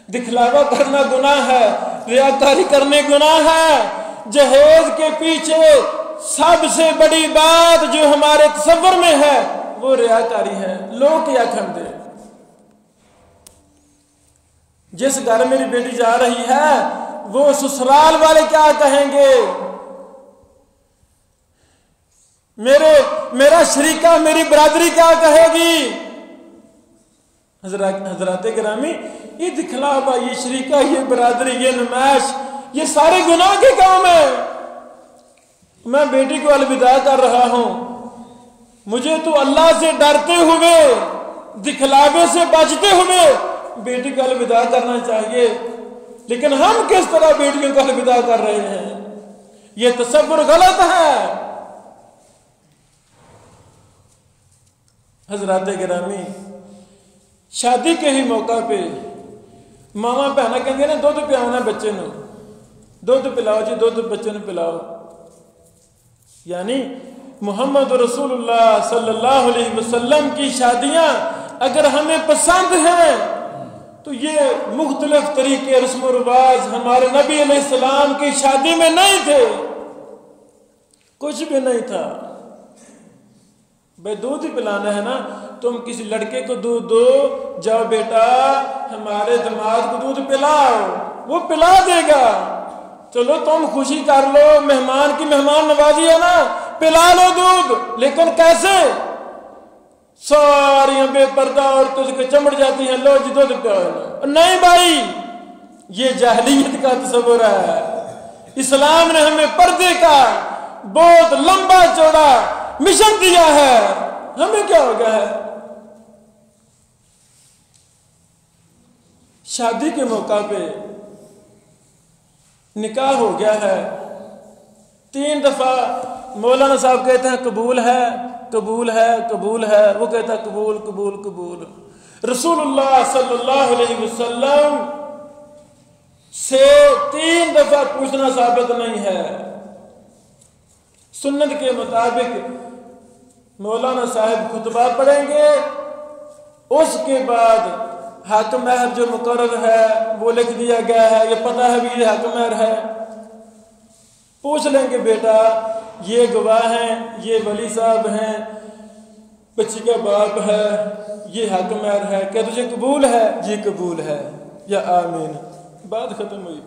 Speaker 1: دکھلاوا کرنا گناہ ہے، ریاکاری کرنے گناہ ہے۔ جہیز کے پیچھے سب سے بڑی بات جو ہمارے تصور میں ہے وہ ریاکاری ہے۔ لوگ کیا کھن دے، جس گھر میری بیٹی جا رہی ہے وہ سسرال والے کیا کہیں گے، میرا شریکہ میری برادری کیا کہے گی۔ حضرات گرامی، یہ دکھلاوا، یہ شریکہ، یہ برادری، یہ نمائش، یہ سارے گناہ کے کام ہیں۔ میں بیٹی کو الوداع کر رہا ہوں، مجھے تو اللہ سے ڈرتے ہوئے، دکھلاوے سے بچتے ہوئے بیٹی کو الوداع کرنا چاہیے، لیکن ہم کس طرح بیٹیوں کو الوداع کر رہے ہیں، یہ تصور غلط ہے۔ حضرات گرامی، شادی کے ہی موقع پہ ماما بہنا کہیں نا دودھ پلاؤنا بچے نو، دودھ پلاؤ جی، دودھ بچے نو پلاؤ، یعنی محمد رسول اللہ صلی اللہ علیہ وسلم کی شادیاں اگر ہمیں پسند ہیں تو یہ مختلف طریقے رسم و رواج ہمارے نبی علیہ السلام کی شادی میں نہیں تھے، کچھ بھی نہیں تھا۔ بھائی دودھ ہی پلانا ہے نا، تم کسی لڑکے کو دودھ دو، جاؤ بیٹا ہمارے دماغ کو دودھ پلاؤ، وہ پلا دے گا۔ چلو تم خوشی کر لو، مہمان کی مہمان نوازی ہے نا، پلا لو دودھ، لیکن کیسے؟ ساری بے پردہ عورتوں سے چمڑ جاتی ہیں، لو جی دودھ پلاؤ۔ نہیں بھائی، یہ جاہلیت کا تصور ہے۔ اسلام نے ہمیں پردے کا بہت لمبا چوڑا مشن دیا ہے، ہمیں کیا ہو گیا ہے؟ شادی کے موقع پہ نکاح ہو گیا ہے، 3 دفعہ مولانا صاحب کہتے ہیں قبول ہے، قبول ہے، قبول ہے، وہ کہتا ہے قبول قبول قبول۔ رسول اللہ صلی اللہ علیہ وسلم سے 3 دفعہ پوچھنا ثابت نہیں ہے۔ سنت کے مطابق مولانا صاحب خطبہ پڑھیں گے، اس کے بعد حق مہر جو مقرر ہے وہ لکھ دیا گیا ہے، یہ پتہ ہے بھی یہ حق مہر ہے، پوچھ لیں گے بیٹا یہ گواہ ہیں، یہ ولی صاحب ہیں، بچی کا باپ ہے، یہ حق مہر ہے، کیا تجھے قبول ہے؟ جی قبول ہے، یا آمین، بات ختم ہوئی۔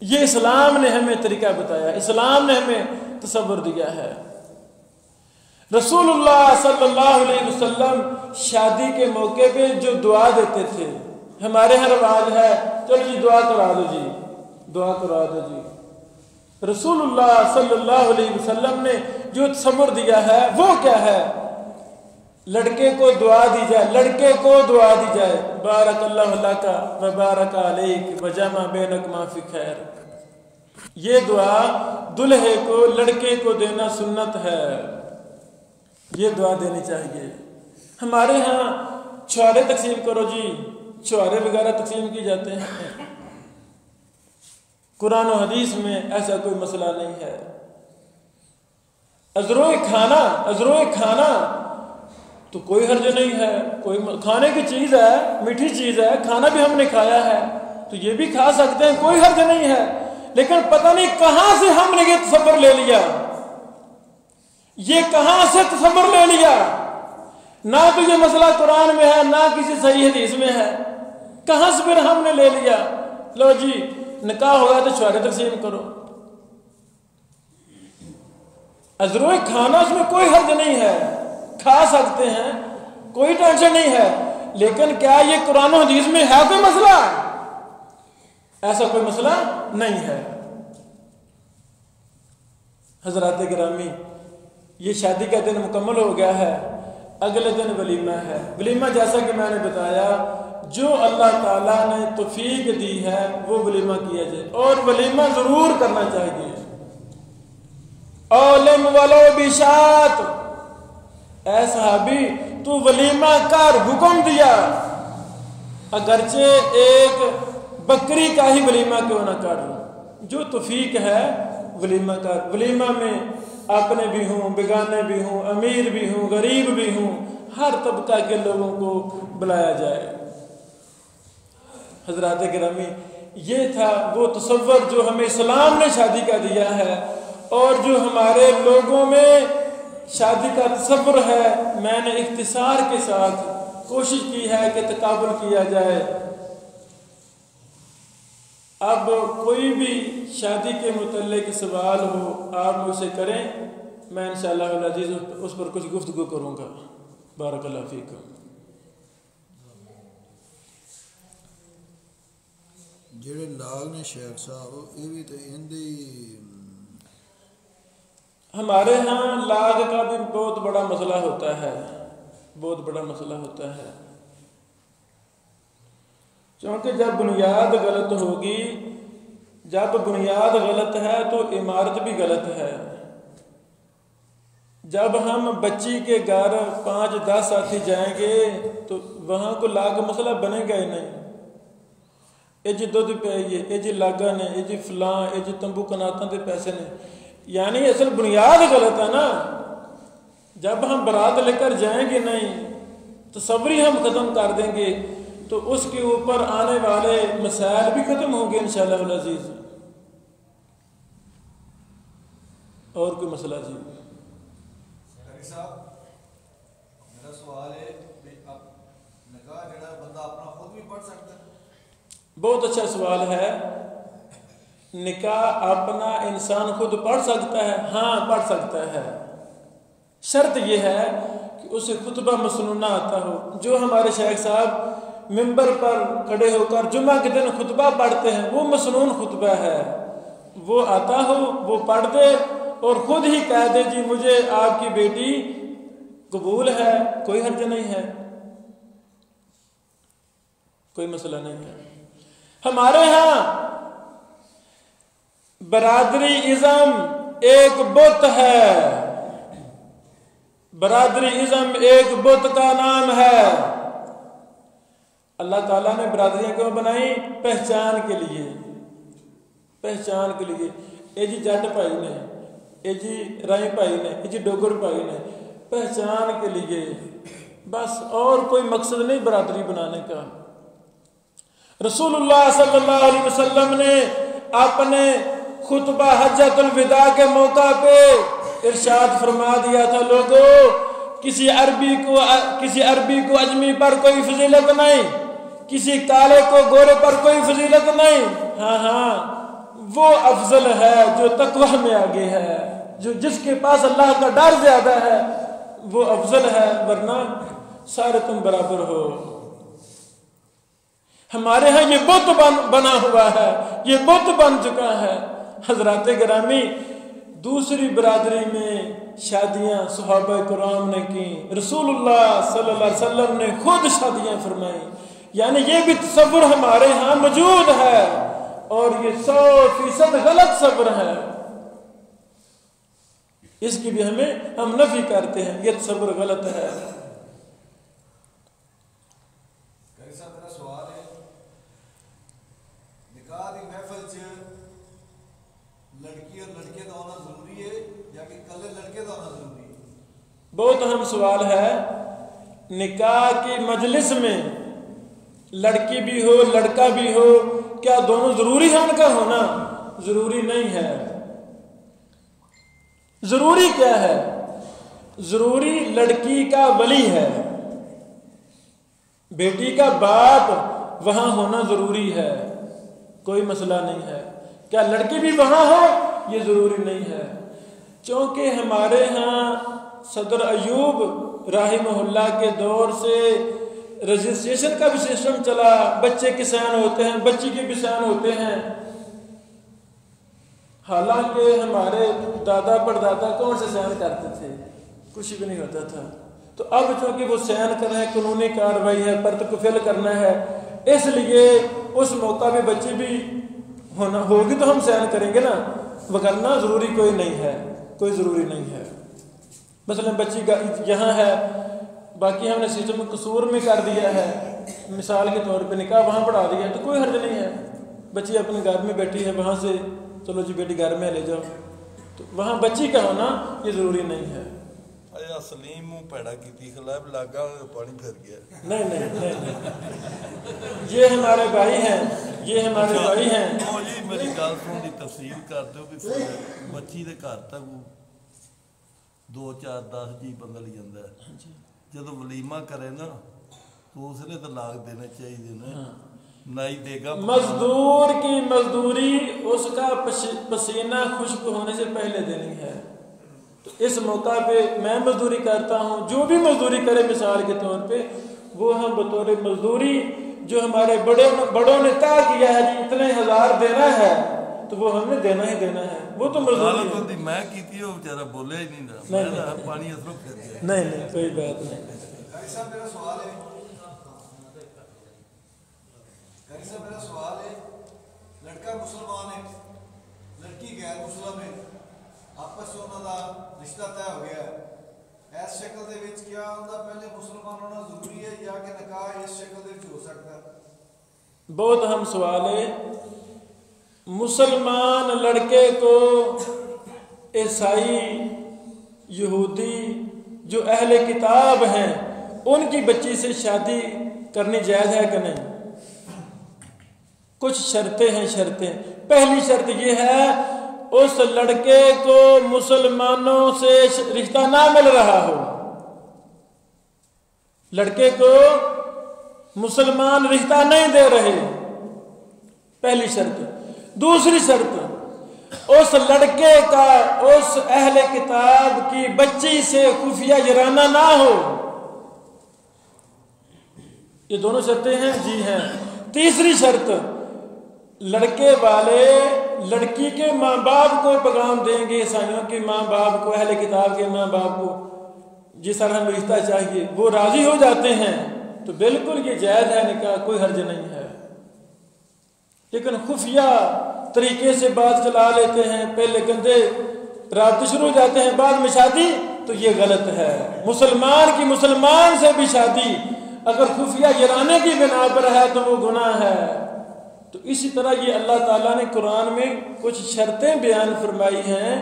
Speaker 1: یہ اسلام نے ہمیں طریقہ بتایا، اسلام نے ہمیں تصور دیا ہے۔ رسول اللہ صلی اللہ علیہ وسلم شادی کے موقع پہ جو دعا دیتے تھے، ہمارے ہاں رواج ہے چلو جی دعا کرا دو جی، دعا کرا دو جی۔ رسول اللہ صلی اللہ علیہ وسلم نے جو تصور دیا ہے وہ کیا ہے؟ لڑکے کو دعا دی جائے، لڑکے کو دعا دی جائے، بارک اللہ لک و بارک علیک و جمع بینکما فی خیر۔ یہ دعا دلہے کو، لڑکے کو دینا سنت ہے، یہ دعا دینی چاہیے۔ ہمارے ہاں چھوارے تقسیم کرو جی، چھوارے وغیرہ تقسیم کی جاتے ہیں، قرآن و حدیث میں ایسا کوئی مسئلہ نہیں ہے۔ ازروئے کھانا تو کوئی حرج نہیں ہے، کوئی کھانے کی چیز ہے، میٹھی چیز ہے، کھانا بھی ہم نے کھایا ہے تو یہ بھی کھا سکتے ہیں، کوئی حرج نہیں ہے۔ لیکن پتہ نہیں کہاں سے ہم نے یہ تصور لے لیا، یہ کہاں سے تصور لے لیا، نہ تو یہ مسئلہ قرآن میں ہے نہ کسی صحیح حدیث میں ہے، کہاں سے پھر ہم نے لے لیا لو جی نکاح ہوا تو چھوارے تقسیم کرو۔ ازروئے کھانا اس میں کوئی حرج نہیں ہے، کھا سکتے ہیں، کوئی ٹینشن نہیں ہے، لیکن کیا یہ قرآن و حدیث میں ہے کوئی مسئلہ؟ ایسا کوئی مسئلہ نہیں ہے۔ حضرات گرامی، یہ شادی کا دن مکمل ہو گیا ہے، اگلے دن ولیمہ ہے۔ ولیمہ جیسا کہ میں نے بتایا جو اللہ تعالیٰ نے توفیق دی ہے وہ ولیمہ کیا جائے، اور ولیمہ ضرور کرنا چاہیے۔ اولم ولو بشات، اے صحابی تو ولیمہ کر، حکم دیا، اگرچہ ایک بکری کا ہی ولیمہ کیوں نہ کر، جو توفیق ہے ولیمہ میں اپنے بھی ہوں، بیگانے بھی ہوں، امیر بھی ہوں، غریب بھی ہوں، ہر طبقہ کے لوگوں کو بلایا جائے۔ حضرات گرامی، یہ تھا وہ تصور جو ہمیں اسلام نے شادی کا دیا ہے، اور جو ہمارے لوگوں میں شادی کا تصور ہے میں نے اختصار کے ساتھ کوشش کی ہے کہ تقابل کیا جائے۔ اب کوئی بھی شادی کے متعلق سوال ہو آپ مجھ سے کریں، میں انشاءاللہ العزیز اس پر کچھ گفتگو کروں گا۔ بارک اللہ فیکم۔
Speaker 2: جڑے لاگ نے شیخ صاحب یہ بھی تو
Speaker 1: ہمارے ہاں لاگ کا بھی بہت بڑا مسئلہ ہوتا ہے، بہت بڑا مسئلہ ہوتا ہے، کیونکہ جب بنیاد غلط ہوگی، جب بنیاد غلط ہے تو عمارت بھی غلط ہے۔ جب ہم بچی کے گھر 5-10 ساتھی جائیں گے تو وہاں کو لاگ کا مسئلہ بنے گا ہی نہیں۔ اے جی دودھ پیئیے، اے جی لاگا نے، اے جی فلاں، اے جی تمبو کناتاں دے پیسے نے، یعنی اصل بنیاد غلط ہے نا۔ جب ہم برات لے کر جائیں گے نہیں، تصور ہی ہم ختم کر دیں گے تو اس کے اوپر آنے والے مسائل بھی ختم ہوں گے انشاءاللہ العزیز۔ اور کوئی مسئلہ جی؟
Speaker 3: صاحب میرا سوال ہے کہ اب نکاح جڑا بندہ اپنا خود بھی پڑھ سکتا ہے؟
Speaker 1: بہت اچھا سوال ہے۔ نکاح اپنا انسان خود پڑھ سکتا ہے؟ ہاں پڑھ سکتا ہے، شرط یہ ہے کہ اسے خطبہ مسنونہ آتا ہو۔ جو ہمارے شیخ صاحب ممبر پر کھڑے ہو کر جمعہ کے دن خطبہ پڑھتے ہیں وہ مسنون خطبہ ہے، وہ آتا ہو، وہ پڑھ دے اور خود ہی کہہ دے جی مجھے آپ کی بیٹی قبول ہے، کوئی حرج نہیں ہے، کوئی مسئلہ نہیں ہے۔ ہمارے ہاں برادری ازم ایک بت ہے، برادری ازم ایک بت کا نام ہے۔ اللہ تعالیٰ نے برادریاں کیوں بنائی؟ پہچان کے لیے، پہچان کے لیے۔ اے جی جٹ بھائی نے، اے جی رائی بھائی نے، اے جی ڈوگر بھائی نے، پہچان کے لیے، بس اور کوئی مقصد نہیں برادری بنانے کا۔ رسول اللہ صلی اللہ علیہ وسلم نے اپنے خطبہ حجۃ الوداع کے موقع پہ ارشاد فرما دیا تھا، لوگوں کسی عربی کو اجمی پر کوئی فضیلت نہیں، کسی کالے کو گورے پر کوئی فضیلت نہیں، ہاں وہ افضل ہے جو تقوی میں آگے ہے، جو جس کے پاس اللہ کا ڈر زیادہ ہے وہ افضل ہے، ورنہ سارے تم برابر ہو۔ ہمارے ہاں یہ بت بنا ہوا ہے، یہ بت بن چکا ہے۔ حضرات گرامی، دوسری برادری میں شادیاں صحابہ کرام نے کی، رسول اللہ صلی اللہ علیہ وسلم نے خود شادیاں فرمائی، یعنی یہ بھی تصور ہمارے ہاں موجود ہے اور یہ 100% غلط تصور ہے، اس کی بھی ہم نفی کرتے ہیں، یہ تصور غلط ہے۔
Speaker 3: میرا سوال ہے نکاح دی محفل چ لڑکی اور لڑکے کا ہونا ضروری ہے یا کہ کلے لڑکے کا ہونا ضروری ہے؟
Speaker 1: بہت اہم سوال ہے۔ نکاح کی مجلس میں لڑکی بھی ہو لڑکا بھی ہو، کیا دونوں ضروری ہیں ان کا ہونا؟ ضروری نہیں ہے۔ ضروری کیا ہے؟ ضروری لڑکی کا ولی ہے، بیٹی کا باپ وہاں ہونا ضروری ہے، کوئی مسئلہ نہیں ہے۔ کیا لڑکی بھی وہاں ہو؟ یہ ضروری نہیں ہے، چونکہ ہمارے ہاں صدر ایوب رحمہ اللہ کے دور سے رجسٹریشن کا بھی سسٹم چلا، بچے کے سین ہوتے ہیں، بچی کے بھی سین ہوتے ہیں، حالانکہ ہمارے دادا پردادا کون سے سین کرتے تھے؟ کچھ بھی نہیں ہوتا تھا۔ تو اب چونکہ وہ سین کر رہے ہیں، قانونی کارروائی ہے، پرت کو فل کرنا ہے، اس لیے اس موقع پہ بچی بھی ہوگی تو ہم سین کریں گے نا، وگرنہ ضروری کوئی نہیں ہے، کوئی ضروری نہیں ہے۔ مثلا بچی یہاں ہے، باقی ہم نے سسٹم قصور میں کر دیا ہے، مثال کے طور پہ نکاح وہاں پڑھا دیا تو کوئی حرج نہیں ہے، بچی اپنے گھر میں بیٹھی ہے، وہاں سے چلو جی بیٹی گھر میں لے جاؤ، تو وہاں بچی کا ہونا یہ ضروری نہیں ہے.
Speaker 4: آیا سلیم منہ پیڑا کی خلاف لاگا پانی پھر گیا.
Speaker 1: نہیں یہ ہمارے بھائی ہیں، یہ ہمارے بھائی ہیں.
Speaker 4: جی میری گل سن دی تفصیل کر دو کہ بچی دے گھر تک 2 4 10 جی بندہ لے جاتا ہے. جدو ولیمہ کرے نا تو اس نے طلاق دینے چاہیے نا. نائی دے گا
Speaker 1: مزدور کی مزدوری اس کا پسینہ خشک ہونے سے پہلے دینی ہے. تو اس موقع پہ میں مزدوری کرتا ہوں، جو بھی مزدوری کرے مثال کے طور پہ وہ ہم بطور مزدوری جو ہمارے بڑوں نے طے کیا ہے جی اتنے 1000 دینا ہے تو وہ ہم نے دینا ہی دینا ہے. وہ تو مزدوری ہے.
Speaker 4: میں کی وہ بیچارہ بولے ہی نہیں، پانی اثر پھر گیا.
Speaker 1: نہیں کوئی بات نہیں.
Speaker 3: میرا سوال ہے میرا سوال ہے لڑکا مسلمان ہے، لڑکی غیر مسلم ہے، آپس میں انہوں کا رشتہ طے ہو گیا ہے، اس شکل دے وچ کیا انہوں پہلے مسلمان ہونا ضروری ہے یا کہ نکاح اس شکل دے وچ ہو سکتا ہے؟
Speaker 1: بہت اہم سوال ہے. مسلمان لڑکے کو عیسائی یہودی جو اہل کتاب ہیں ان کی بچی سے شادی کرنی جائز ہے کہ نہیں؟ کچھ شرطیں ہیں. پہلی شرط یہ ہے اس لڑکے کو مسلمانوں سے رشتہ نہ مل رہا ہو. لڑکے کو مسلمان رشتہ نہیں دے رہے، پہلی شرط. دوسری شرط اس لڑکے کا اس اہل کتاب کی بچی سے خفیہ جرانہ نہ ہو. یہ دونوں شرطیں ہیں جی ہیں. تیسری شرط لڑکے والے لڑکی کے ماں باپ کو پیغام دیں گے، عیسائیوں کے ماں باپ کو، اہل کتاب کے ماں باپ کو جس طرح ہم رشتہ چاہیے وہ راضی ہو جاتے ہیں تو بالکل یہ جائز ہے نکاح، کوئی حرج نہیں ہے. لیکن خفیہ طریقے سے بات چلا لیتے ہیں، پہلے گندے رابطے شروع ہو جاتے ہیں بعد میں شادی، تو یہ غلط ہے. مسلمان کی مسلمان سے بھی شادی اگر خفیہ جرانے کی بنا پر ہے تو وہ گناہ ہے. تو اسی طرح یہ اللہ تعالیٰ نے قرآن میں کچھ شرطیں بیان فرمائی ہیں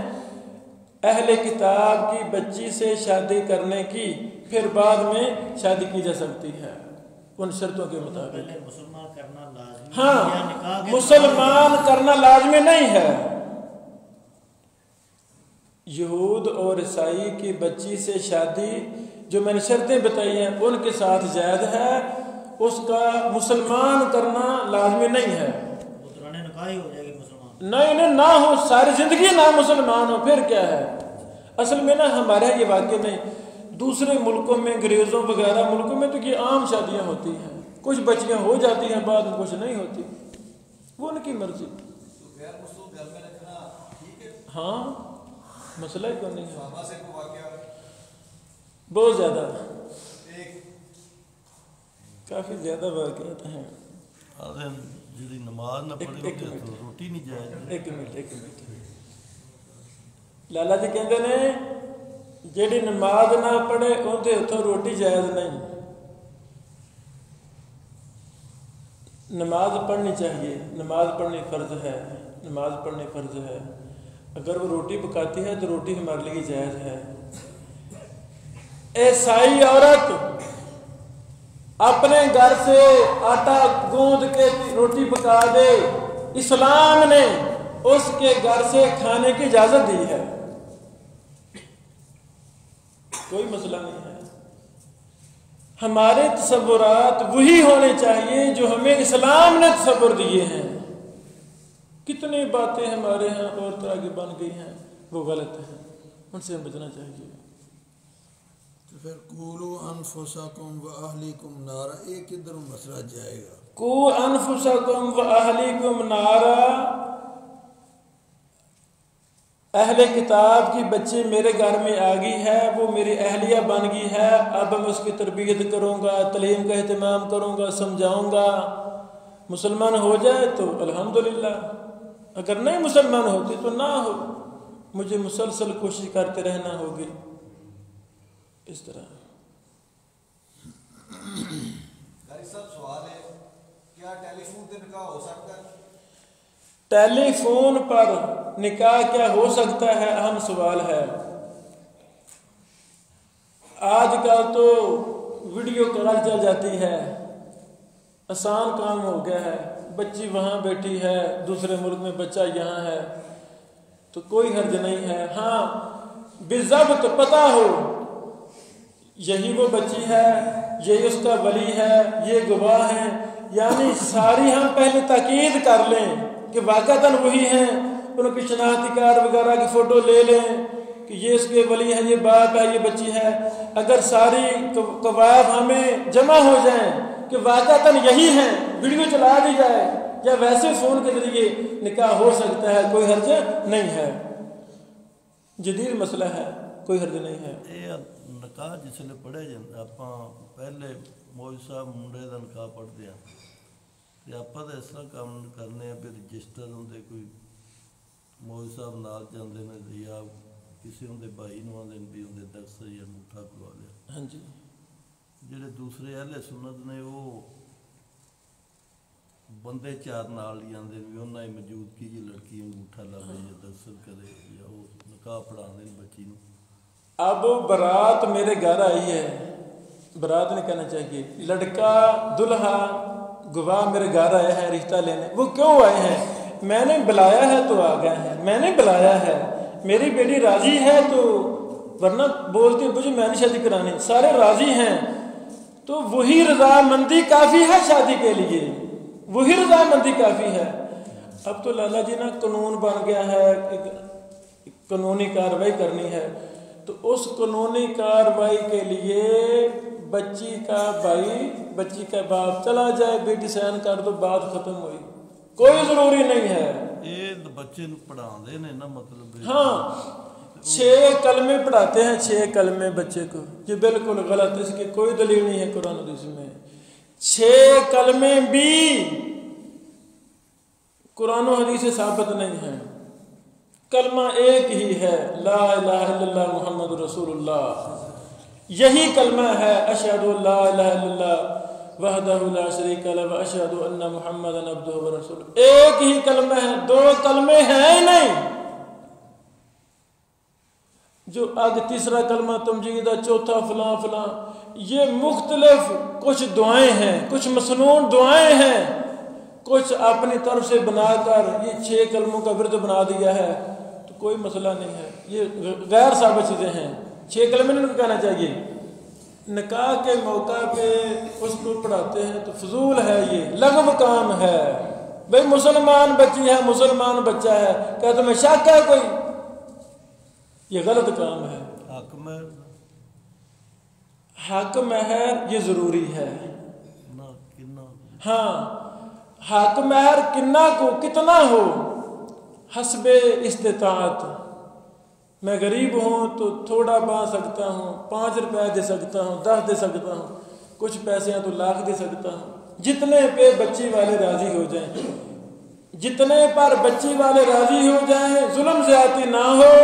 Speaker 1: اہل کتاب کی بچی سے شادی کرنے کی، پھر بعد میں شادی کی جا سکتی ہے ان شرطوں کے مطابق.
Speaker 5: مسلمان کرنا لازمی،
Speaker 1: ہاں مسلمان کرنا لازمی نہیں ہے. یہود اور عیسائی کی بچی سے شادی جو میں نے شرطیں بتائی ہیں ان کے ساتھ جائز ہے، اس کا مسلمان کرنا لازمی نہیں ہے.
Speaker 5: نکاح ہی ہو جائے گی مسلمان،
Speaker 1: نہیں نہ ہو، ساری زندگی نہ مسلمان ہو پھر کیا ہے. اصل میں نا ہمارے یہ واقع نہیں، دوسرے ملکوں میں انگریزوں وغیرہ ملکوں میں تو یہ عام شادیاں ہوتی ہیں، کچھ بچیاں ہو جاتی ہیں بعد میں کچھ نہیں ہوتی، وہ ان کی مرضی.
Speaker 3: غیر مسلم گھر میں رکھنا ٹھیک ہے؟
Speaker 1: ہاں مسئلہ ہی کوئی نہیں ہے.
Speaker 3: صحابہ سے کوئی واقعہ
Speaker 1: بہت زیادہ،
Speaker 3: ایک
Speaker 1: کافی زیادہ واقعات ہیں.
Speaker 4: جی نماز نہ پڑھے تو روٹی نہیں جائے.
Speaker 1: ایک منٹ لالا جی کہتے ہیں جیڑی نماز نہ پڑھے اندے اتوں روٹی جائز نہیں. نماز پڑھنی چاہیے، نماز پڑھنی فرض ہے، نماز پڑھنی فرض ہے. اگر وہ روٹی پکاتی ہے تو روٹی ہمارے لیے جائز ہے. عیسائی عورت اپنے گھر سے آٹا گوندھ کے روٹی پکا دے، اسلام نے اس کے گھر سے کھانے کی اجازت دی ہے، کوئی مسئلہ نہیں ہے. ہمارے تصورات وہی ہونے چاہیے جو ہمیں اسلام نے تصور دیے ہیں. کتنی باتیں ہمارے ہاں اور طرح کی بن گئی ہیں وہ غلط ہیں، ان سے بچنا چاہیے.
Speaker 2: تو پھر قولوا انفسکم و اہلیکم نارا، ایک ادھر مسئلہ جائے گا.
Speaker 1: کو انفسکم و اہلیکم نارا، اہل کتاب کی بچی میرے گھر میں آ گئی ہے، وہ میری اہلیہ بن گئی ہے، اب میں اس کی تربیت کروں گا، تعلیم کا اہتمام کروں گا، سمجھاؤں گا. مسلمان ہو جائے تو الحمدللہ، اگر نہیں مسلمان ہوتی تو نہ ہو، مجھے مسلسل کوشش کرتے رہنا ہوگی. اس طرح
Speaker 3: صاحب سوال ہے، کیا ٹیلی فون سے نکاح ہو سکتا ہے؟
Speaker 1: ٹیلی فون پر نکاح کیا ہو سکتا ہے اہم سوال ہے۔ آج کل تو ویڈیو کال چل جاتی ہے، آسان کام ہو گیا ہے، بچی وہاں بیٹھی ہے دوسرے ملک میں، بچہ یہاں ہے، تو کوئی حرج نہیں ہے۔ ہاں بالضبط پتہ ہو یہی وہ بچی ہے، یہی اس کا ولی ہے، یہ گواہ ہیں، یعنی ساری ہم پہلے تاکید کر لیں کہ واقعتاً وہی ہیں، ان کی شناختی کارڈ وغیرہ کی فوٹو لے لیں کہ یہ اس کے ولی ہے، یہ باپ ہے، یہ بچی ہے۔ اگر ساری قواعد ہمیں جمع ہو جائیں کہ واقعتاً یہی ہیں، ویڈیو چلا دی جائے یا ویسے فون کے ذریعے نکاح ہو سکتا ہے، کوئی حرج نہیں ہے، جدید مسئلہ ہے، کوئی حرج نہیں ہے۔
Speaker 4: یہ نکاح جس نے پڑھے جاتا آپ پہلے مولوی صاحب منڈے کا نکاح پڑھتے ہیں تو آپ تو اس طرح کام کرنے ہیں، پھر رجسٹر ہوں کوئی مولوی صاحب نال جاندے نے یا کسی ہوں بھائی نو آدھے بھی ہوں دس یا انگوٹھا کروا لیا۔
Speaker 1: ہاں جی،
Speaker 4: جڑے دوسرے اہل سنت نے وہ بندے چار نال ہی آتے بھی انہیں ہی موجودگی جی لڑکی انگوٹھا لاوے یا دستخط کرے یا وہ نکاح پڑھا دیں بچی نو۔
Speaker 1: اب برات میرے گھر آئی ہے، برات نہیں کہنا چاہیے، لڑکا دلہا گواہ میرے گھر آئے ہیں رشتہ لینے، وہ کیوں آئے ہیں؟ میں نے بلایا ہے تو آ گئے ہیں، میں نے بلایا ہے، میری بیٹی راضی ہے تو، ورنہ بولتے مجھے میں نے شادی کرانی، سارے راضی ہیں تو وہی رضامندی کافی ہے شادی کے لیے، وہی رضامندی کافی ہے۔ اب تو لالا جی نا قانون بن گیا ہے، قانونی کارروائی کرنی ہے، تو اس قانونی کارروائی کے لیے بچی کا بھائی بچی کا باپ چلا جائے، بیٹی سائن کر دو، بات ختم ہوئی، کوئی ضروری نہیں ہے۔
Speaker 4: یہ بچے نو پڑھا دے نے نا مطلب
Speaker 1: ہاں 6 کلمے پڑھاتے ہیں، 6 کلمے بچے کو، یہ بالکل غلط، اس کی کوئی دلیل نہیں ہے قرآن حدیث میں۔ 6 کلمے بھی قرآن و حدیث سے ثابت نہیں ہے، کلمہ ایک ہی ہے، لا الہ الا اللہ محمد رسول اللہ، یہی کلمہ ہے، اشہد ان لا الہ الا اللہ وحدہ لا شریک لہ واشہد ان محمدا عبدہ ورسولہ، ایک ہی کلمہ ہے، 2 کلمے ہیں ہی نہیں۔ جو آگے تیسرا کلمہ تمجید، چوتھا فلاں فلاں، یہ مختلف کچھ دعائیں ہیں، کچھ مسنون دعائیں ہیں، کچھ اپنی طرف سے بنا کر یہ 6 کلموں کا ورد بنا دیا ہے، تو کوئی مسئلہ نہیں ہے، یہ غیر ثابت چیزیں ہیں، 6 کلمے نہیں کہنا چاہیے۔ نکاح کے موقع پہ اس کو پڑھاتے ہیں تو فضول ہے، یہ لغو کام ہے۔ بھئی مسلمان بچی ہے، مسلمان بچہ ہے، کیا تمہیں شک ہے کوئی؟ یہ غلط کام ہے۔
Speaker 4: حق میں
Speaker 1: حق مہر یہ ضروری ہے،
Speaker 4: نہ کنا
Speaker 1: ہاں حق مہر کنا کو کتنا ہو حسب استطاعت، میں غریب ہوں تو تھوڑا باندھ سکتا ہوں، 5 روپے دے سکتا ہوں، 10 دے سکتا ہوں، کچھ پیسے ہیں تو لاکھ دے سکتا ہوں، جتنے پہ بچی والے راضی ہو جائیں، جتنے پر بچی والے راضی ہو جائیں، ظلم زیادتی نہ ہو،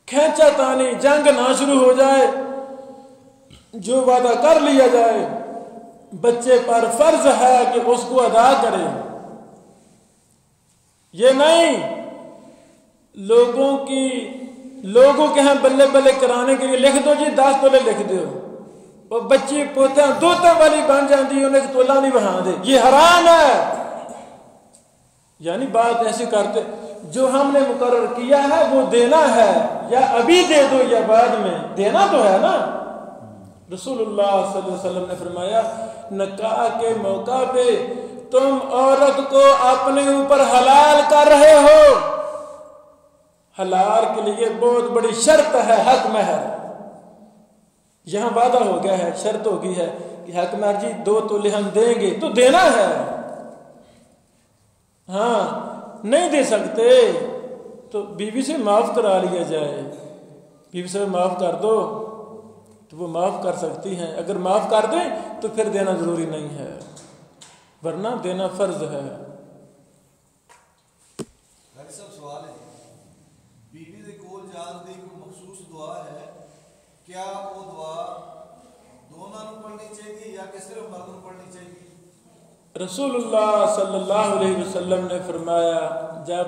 Speaker 1: کھینچا تانی جنگ نہ شروع ہو جائے، جو وعدہ کر لیا جائے بچے پر فرض ہے کہ اس کو ادا کرے، یہ نہیں لوگوں کے ہاں بلے بلے کرانے کے لیے لکھ دو جی 10 تولے لکھ دو، وہ بچی پوتے دوتا والی بن جاتی، انہیں ایک تولہ نہیں بہا دے، یہ حرام ہے۔ یعنی بات ایسی کرتے، جو ہم نے مقرر کیا ہے وہ دینا ہے، یا ابھی دے دو یا بعد میں، دینا تو ہے نا۔ رسول اللہ صلی اللہ علیہ وسلم نے فرمایا نکاح کے موقع پہ تم عورت کو اپنے اوپر حلال کر رہے ہو، حلال کے لیے بہت بڑی شرط ہے حق مہر، یہاں وعدہ ہو گیا ہے، شرط ہو گئی ہے کہ حق مہر جی 2 تولے ہم دیں گے تو دینا ہے، ہاں نہیں دے سکتے تو بیوی سے معاف کرا لیا جائے، بیوی سے معاف کر دو تو وہ معاف کر سکتی ہیں، اگر معاف کر دیں تو پھر دینا ضروری نہیں ہے، ورنہ دینا فرض ہے۔
Speaker 3: ڈاکٹر صاحب سوال ہے، بیوی دے کول جان دی کوئی مخصوص دعا ہے، کیا وہ دعا دونوں کو پڑھنی چاہیے یا کہ صرف مرد کو پڑھنی چاہیے؟
Speaker 1: رسول اللہ صلی اللہ علیہ وسلم نے فرمایا جب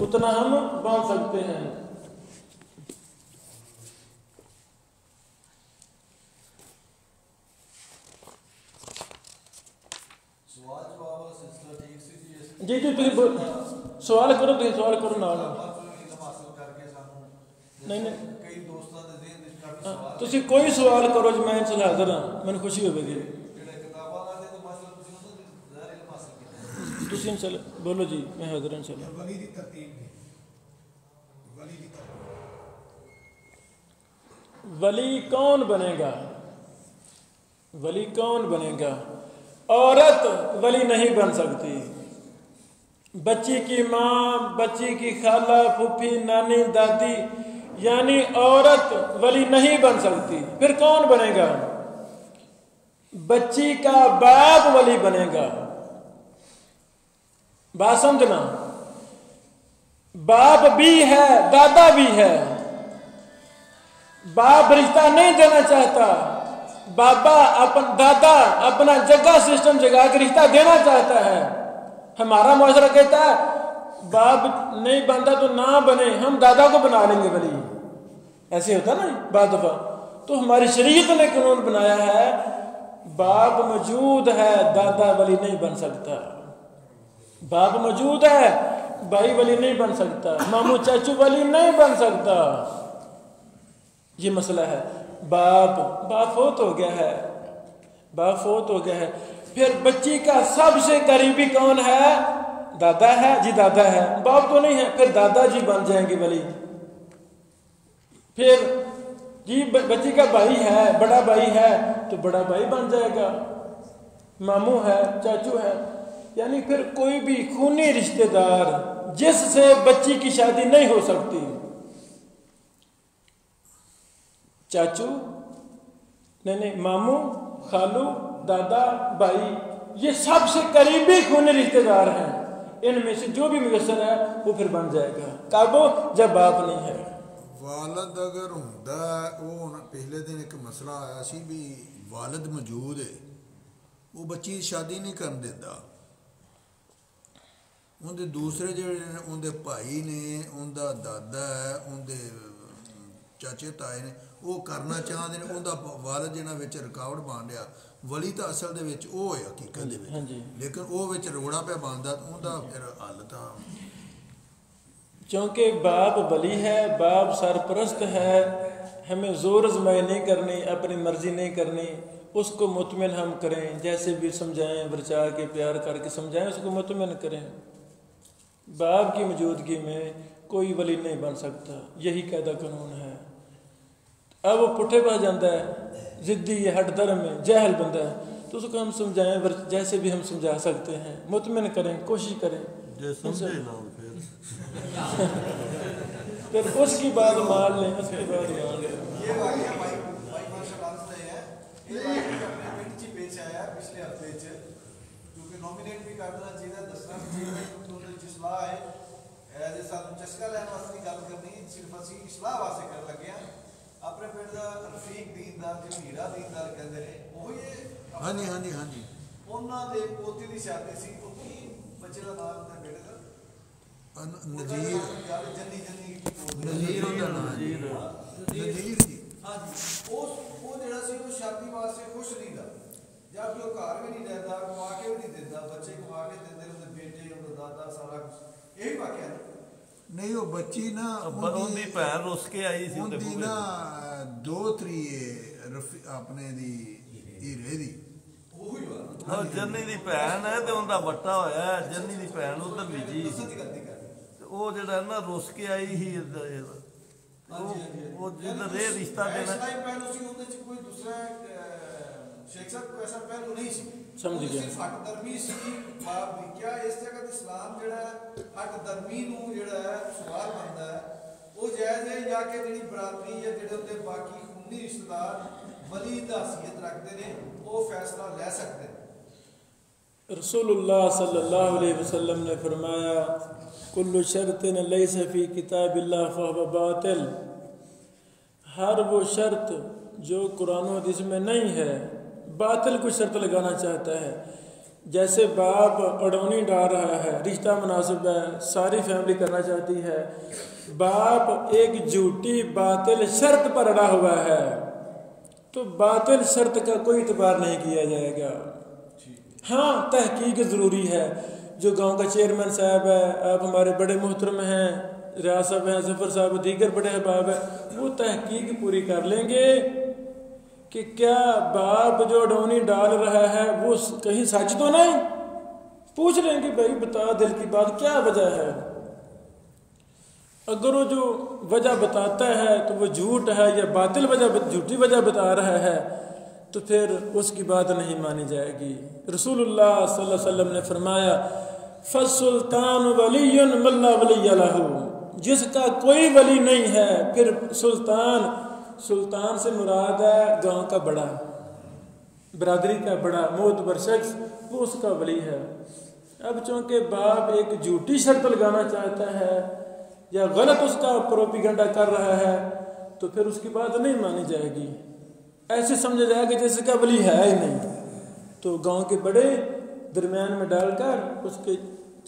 Speaker 1: اتنا ہم باندھ سکتے ہیں۔
Speaker 3: سوال جواب والا سلسلہ ٹھیک سی جی
Speaker 1: جی سوال کرو نال
Speaker 3: علم حاصل کر کے سانوں
Speaker 1: نہیں
Speaker 3: کئی دوستاں دے ذہن وچ کافی سوال
Speaker 1: تسی کوئی سوال کرو جو میں چلا حاضر ہاں، میں خوشی ہوے گی۔
Speaker 3: جڑے کتاباں دا تے مسئلہ تسی اس دا ظاہر علم حاصل کیتا
Speaker 1: تسی انشاءاللہ بولو جی، میں حاضر ہوں انشاءاللہ۔
Speaker 2: ولی دی ترتیب ولی دی ترتیب
Speaker 1: ولی کون بنے گا؟ ولی کون بنے گا؟ عورت ولی نہیں بن سکتی۔ بچی کی ماں، بچی کی خالہ، پھوپھی، نانی، دادی، یعنی عورت ولی نہیں بن سکتی۔ پھر کون بنے گا؟ بچی کا باپ ولی بنے گا۔ بات سمجھنا، باپ بھی ہے دادا بھی ہے۔ باپ رشتہ نہیں دینا چاہتا، دادا اپنا جگہ سسٹم جگہ کے رشتہ دینا چاہتا ہے۔ ہمارا معاشرہ کہتا ہے باپ نہیں بنتا تو نہ بنے، ہم دادا کو بنا لیں گے ولی۔ ایسے ہوتا نا بعض دفعہ۔ تو ہماری شریعت نے قانون بنایا ہے باپ موجود ہے دادا ولی نہیں بن سکتا، باپ موجود ہے بھائی ولی نہیں بن سکتا، ماموں چاچو ولی نہیں بن سکتا۔ یہ مسئلہ ہے۔ باپ فوت ہو گیا ہے، باپ فوت ہو گیا ہے، پھر بچی کا سب سے قریبی کون ہے؟ دادا ہے جی، دادا ہے، باپ تو نہیں ہے، پھر دادا جی بن جائیں گے ولی۔ پھر جی بچی کا بھائی ہے، بڑا بھائی ہے تو بڑا بھائی بن جائے گا، ماموں ہے، چاچو ہے، یعنی پھر کوئی بھی خونی رشتہ دار جس سے بچی کی شادی نہیں ہو سکتی، چاچو نہیں، ماموں، خالو، دادا، بھائی، یہ سب سے قریبی خونی رشتہ دار ہیں، ان میں سے جو بھی میسر ہے وہ پھر بن جائے گا۔ کب؟ جب باپ نہیں ہے۔
Speaker 2: والد اگر ہوندا وہ پہلے دن ایک مسئلہ آیا سی بھی والد موجود ہے، وہ بچی شادی نہیں کرن دیندا، ان دے دوسرے جڑے ان دے بھائی نے، ان دا دادا ہے، ان دے چاچے تائے نے، وہ کرنا چاہتے ہیں، ان دا والد جنہاں وچ رکاوٹ بن رہا، ولی تو اصل دے وچ وہ ہے حقیقت دے وچ، لیکن وہ وچ روڑا پہ بندا تو ان دا پھر حل تھا۔
Speaker 1: چونکہ باپ ولی ہے، باپ سرپرست ہے، ہمیں زور آزمائی نہیں کرنی، اپنی مرضی نہیں کرنی، اس کو مطمئن ہم کریں، جیسے بھی سمجھائیں، برچا کے پیار کر کے سمجھائیں، اس کو مطمئن کریں۔ باپ کی موجودگی میں کوئی ولی نہیں بن سکتا، یہی قاعدہ قانون ہے۔ اب وہ پٹھے پہ جاتا ہے، ضدی ہے، ہٹ درم ہے، جاہل بندہ ہے، تو اس کو ہم سمجھائیں جیسے بھی ہم سمجھا سکتے ہیں، مطمئن کریں، کوشش کریں، پھر اس کی بات مان لیں، اس کی بات مان لیں۔
Speaker 3: یہ واقعہ بھائی ماشاء اللہ سے ہے، یہ واقعہ اپنے پنڈ چ پیش آیا پچھلے ہفتے چ، کیونکہ نومینیٹ بھی کرنا چاہیے، دسنا بھی چاہیے، کیونکہ اصلاح ہے، ایز اے سانوں چسکا لین واسطے گل کرنی، صرف اسی اصلاح واسطے کر لگے ہیں۔ اپنے پنڈ کا رفیق دیندار جو ہیرا دیندار کہتے ہیں، وہ یہ
Speaker 2: ہاں جی ہاں جی ہاں جی،
Speaker 3: انہوں نے پوتی کی شادی سی، وہ کی بچے کا نام تھا بیٹے کا
Speaker 2: نذیر،
Speaker 3: جنی جنی
Speaker 2: نذیر ہوتا نام نذیر جی،
Speaker 3: ہاں جی، وہ جڑا سی وہ شادی واسطے خوش نہیں تھا، جب کہ وہ گھر بھی نہیں رہتا، کما کے بھی نہیں دیتا، بچے کما کے دیتے ہیں، بیٹے ان دادا سارا کچھ، یہی واقعہ ہے۔
Speaker 2: نہیں وہ بچی نا
Speaker 4: ان دی بہن رس کے آئی سی
Speaker 2: ان
Speaker 4: تے
Speaker 2: دی
Speaker 4: بوے
Speaker 2: نا دو تری اپنے دی ہیرے دی،
Speaker 3: وہی بات
Speaker 4: وہ جنی دی بہن ہے تے ان دا وٹا ہویا ہے، جنی دی بہن ادھر بھیجی
Speaker 3: دسن کی غلطی کر دی۔
Speaker 4: وہ جڑا نا رس کے آئی ہی وہ جدھر یہ رشتہ دینا
Speaker 3: ٹائم پہلو سی اندر چ کوئی دوسرا شیخ صاحب کوئی ایسا پہلو نہیں سی،
Speaker 1: سمجھ گیا،
Speaker 3: صرف ہٹ درمی سی باپ دی۔ کیا اس جگہ اسلام جڑا ہے ہٹ درمی نو جڑا ہے سوال بنتا ہے وہ جائز ہے، یا کہ جڑی برادری یا جڑے ہوتے باقی خونی رشتہ دار ولی دا حیثیت رکھتے ہیں وہ فیصلہ لے سکتے ہیں۔
Speaker 1: رسول اللہ صلی اللہ علیہ وسلم نے فرمایا کل شرط لیس فی کتاب اللہ فہو باطل، ہر وہ شرط جو قرآن و حدیث میں نہیں ہے، باطل کو شرط لگانا چاہتا ہے۔ جیسے باپ اڑونی ڈال رہا ہے، رشتہ مناسب ہے، ساری فیملی کرنا چاہتی ہے، باپ ایک جھوٹی باطل شرط پر اڑا ہوا ہے تو باطل شرط کا کوئی اعتبار نہیں کیا جائے گا۔ ہاں تحقیق ضروری ہے، جو گاؤں کا چیئرمین صاحب ہے، آپ ہمارے بڑے محترم ہیں، ریاض صاحب ہیں، ظفر صاحب، دیگر بڑے احباب ہیں، وہ تحقیق پوری کر لیں گے کہ کیا باپ جو اڈونی ڈال رہا ہے وہ کہیں سچ تو نہیں، پوچھ لیں گے بھائی بتا دل کی بات کیا وجہ ہے۔ اگر وہ جو وجہ بتاتا ہے تو وہ جھوٹ ہے یا باطل وجہ، جھوٹی وجہ بتا رہا ہے تو پھر اس کی بات نہیں مانی جائے گی۔ رسول اللہ صلی اللہ علیہ وسلم نے فرمایا فالسلطان ولی من لا ولی لہ، جس کا کوئی ولی نہیں ہے، پھر سلطان سے مراد ہے گاؤں کا بڑا، برادری کا بڑا معتبر شخص، وہ اس کا ولی ہے۔ اب چونکہ باپ ایک جھوٹی شرط لگانا چاہتا ہے یا غلط اس کا پروپیگنڈا کر رہا ہے تو پھر اس کی بات نہیں مانی جائے گی، ایسے سمجھا جائے کہ جیسے کا ولی ہے ہی نہیں۔ تو گاؤں کے بڑے درمیان میں ڈال کر اس کے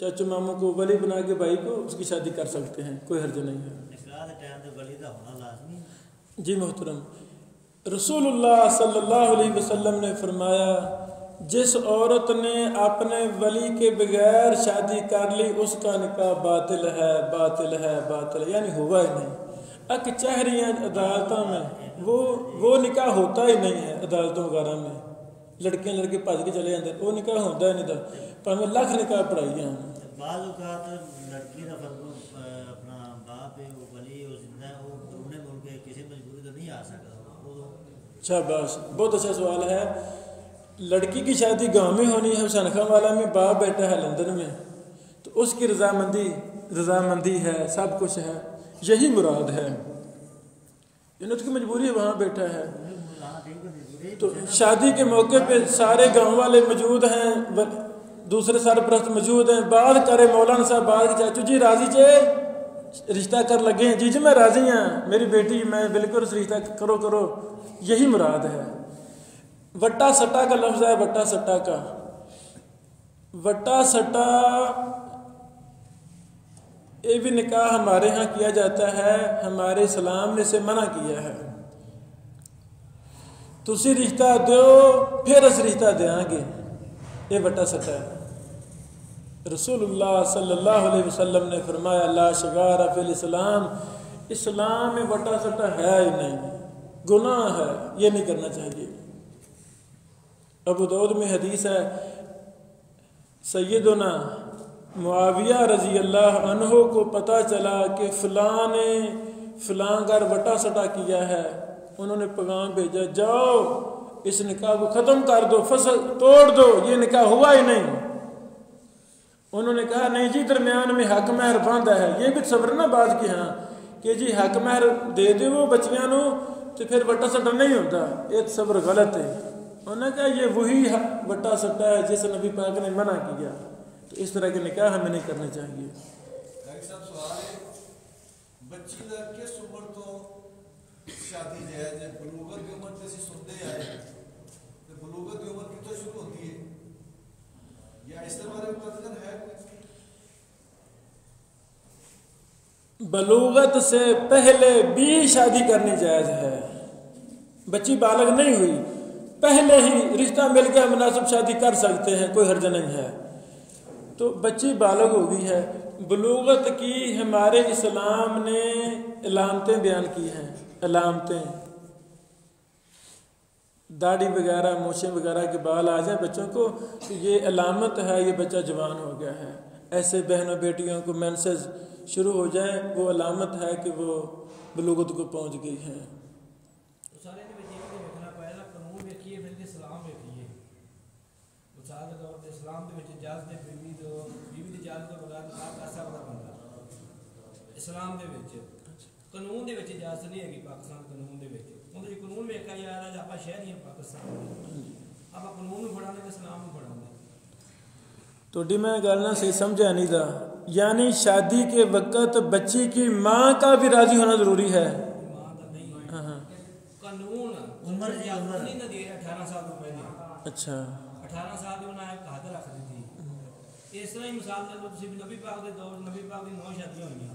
Speaker 1: چاچو ماموں کو ولی بنا کے بھائی کو اس کی شادی کر سکتے ہیں، کوئی حرج نہیں ہے۔
Speaker 5: نکاح دے ٹائم تے ولی دا ہونا لازمی ہے۔
Speaker 1: جی محترم، رسول اللہ صلی اللہ علیہ وسلم نے فرمایا جس عورت نے اپنے ولی کے بغیر شادی کر لی اس کا نکاح باطل ہے، باطل ہے، باطل ہے، یعنی ہوا ہی نہیں۔ کچہریاں عدالتوں میں وہ نکاح ہوتا ہی نہیں ہے، عدالتوں وغیرہ میں لڑکیاں لڑکے بھج کے چلے جاتے، وہ نکاح ہوتا ہی نہیں تھا، پر ہمیں لاکھ نکاح پڑھائی ہیں۔
Speaker 5: بعض اوقات لڑکی کا اپنا باپ ہے وہ ولی وہ زندہ ہے، وہ دوسرے ملک کے کسی مجبوری تو نہیں آ سکتا۔
Speaker 1: شاباش، بہت اچھا سوال ہے۔ لڑکی کی شادی گاؤں میں ہونی ہے، حسین خان والا میں، باپ بیٹا ہے لندن میں، تو اس کی رضامندی ہے، سب کچھ ہے، یہی مراد ہے، یعنی اس کی مجبوری ہے، وہاں بیٹھا ہے۔ تو شادی کے موقع پہ سارے گاؤں والے موجود ہیں، دوسرے سرپرست موجود ہیں، بات کرے مولانا صاحب، بات چاچو جی راضی چے رشتہ کر لگے ہیں، جی میں راضی ہوں، میری بیٹی میں بالکل رشتہ کرو، یہی مراد ہے۔ وٹا سٹا کا لفظ ہے، وٹا سٹا کا، وٹا سٹا یہ بھی نکاح ہمارے ہاں کیا جاتا ہے، ہمارے اسلام نے اسے منع کیا ہے۔ تسی رشتہ دیو پھر اس رشتہ دیاں گے، یہ وٹا سٹا ہے۔ رسول اللہ صلی اللہ علیہ وسلم نے فرمایا لا شغار فی الاسلام، اسلام میں وٹا سٹا ہے ہی نہیں، گناہ ہے، یہ نہیں کرنا چاہیے۔ ابو داؤد میں حدیث ہے، سیدنا معاویہ رضی اللہ عنہ کو پتہ چلا کہ فلاں نے فلاں گھر وٹا سٹا کیا ہے، انہوں نے پیغام بھیجا جاؤ اس نکاح کو ختم کر دو، فصل توڑ دو، یہ نکاح ہوا ہی نہیں۔ انہوں نے کہا نہیں جی درمیان میں حق مہر باندھا ہے، یہ بھی صبر نہ بات کی ہاں کہ جی حق مہر دے دے وہ بچیاں نو تو پھر وٹا سٹا نہیں ہوتا، ایک صبر غلط ہے۔ انہوں نے کہا یہ وہی وٹا سٹا ہے جس نبی پاک نے منع کیا، تو اس طرح کے نکاح ہمیں نہیں کرنے چاہیے۔
Speaker 3: صاحب سوال ہے بچی دا کس عمر تو شادی جائز ہے؟ بلوغت کی عمر تے اسی سنتے آئے تے بلوغت کی عمر کتوں شروع ہوتی ہے یا اس طرح بارے میں قطعاً ہے کوئی؟
Speaker 1: بلوغت سے پہلے بھی شادی کرنی جائز ہے، بچی بالغ نہیں ہوئی پہلے ہی رشتہ مل گیا مناسب شادی کر سکتے ہیں، کوئی حرج نہیں ہے۔ تو بچی بالغ ہو گئی ہے، بلوغت کی ہمارے اسلام نے علامتیں بیان کی ہیں، علامتیں داڑھی وغیرہ موچھیں وغیرہ کے بال آ جائیں بچوں کو تو یہ علامت ہے یہ بچہ جوان ہو گیا ہے۔ ایسے بہنوں بیٹیوں کو مینسز شروع ہو جائیں وہ علامت ہے کہ وہ بلوغت کو پہنچ گئی ہیں۔
Speaker 6: اسلام دے وچ قانون دے وچ اجازت نہیں ہے پاکستان قانون دے وچ اندر قانون ویکھا جا رہا ہے آپ شہری ہیں پاکستان آپ قانون نوں پڑھانے تے اسلام نوں پڑھانے
Speaker 1: تو میں گل نہ صحیح سمجھا نہیں تھا، یعنی شادی کے وقت بچی کی ماں کا بھی راضی ہونا ضروری ہے؟
Speaker 6: ماں دا نہیں قانون عمر نہیں نہ دے 18 سال تو پہلے،
Speaker 1: اچھا
Speaker 6: 18 ਸਾਲ ਦੀ ਉਹਨਾਂ ਇੱਕ ਹੱਦ ਰੱਖ ਦਿੱਤੀ। ਇਸ ਤਰ੍ਹਾਂ ਹੀ ਮਿਸਾਲ ਦੇ ਲਓ ਤੁਸੀਂ ਵੀ ਨਬੀ ਪਾਕ ਦੇ ਦੌਰ ਨਬੀ ਪਾਕ ਦੀ 9 ਸ਼ਾਦੀਆਂ ਹੋਈਆਂ,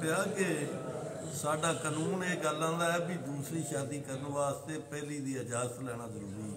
Speaker 4: ਪਿਆ ਕਿ ਸਾਡਾ ਕਾਨੂੰਨ ਇਹ ਗੱਲ ਆਂਦਾ ਹੈ ਵੀ ਦੂਸਰੀ ਸ਼ਾਦੀ ਕਰਨ ਵਾਸਤੇ ਪਹਿਲੀ ਦੀ ਇਜਾਜ਼ਤ ਲੈਣਾ ਜ਼ਰੂਰੀ ਹੈ।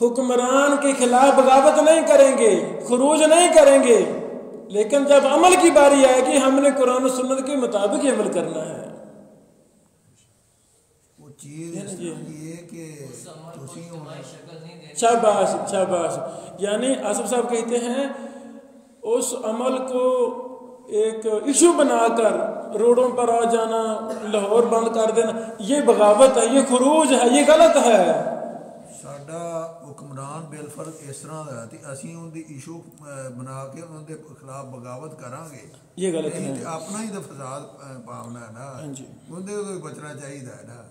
Speaker 1: حکمران کے خلاف بغاوت نہیں کریں گے، خروج نہیں کریں گے، لیکن جب عمل کی باری آئے گی ہم نے قرآن و سنت کے مطابق ہی عمل کرنا ہے۔
Speaker 2: وہ چیز اس طرح کی ہے کہ تسی ہونا
Speaker 1: شاباش شاباش، یعنی آصف صاحب کہتے ہیں اس عمل کو ایک ایشو بنا کر روڈوں پر آ جانا، لاہور بند کر دینا، یہ بغاوت ہے، یہ خروج ہے، یہ غلط ہے۔
Speaker 2: ساڈا حکمران بالفرض اس طرح دا ہے اسی ان دی ایشو بنا کے ان دے خلاف بغاوت کران گے،
Speaker 1: یہ غلط ہے۔
Speaker 2: اپنا ہی تو فساد پاونا ہے نا، ان دے تو بچنا چاہیے ہے نا۔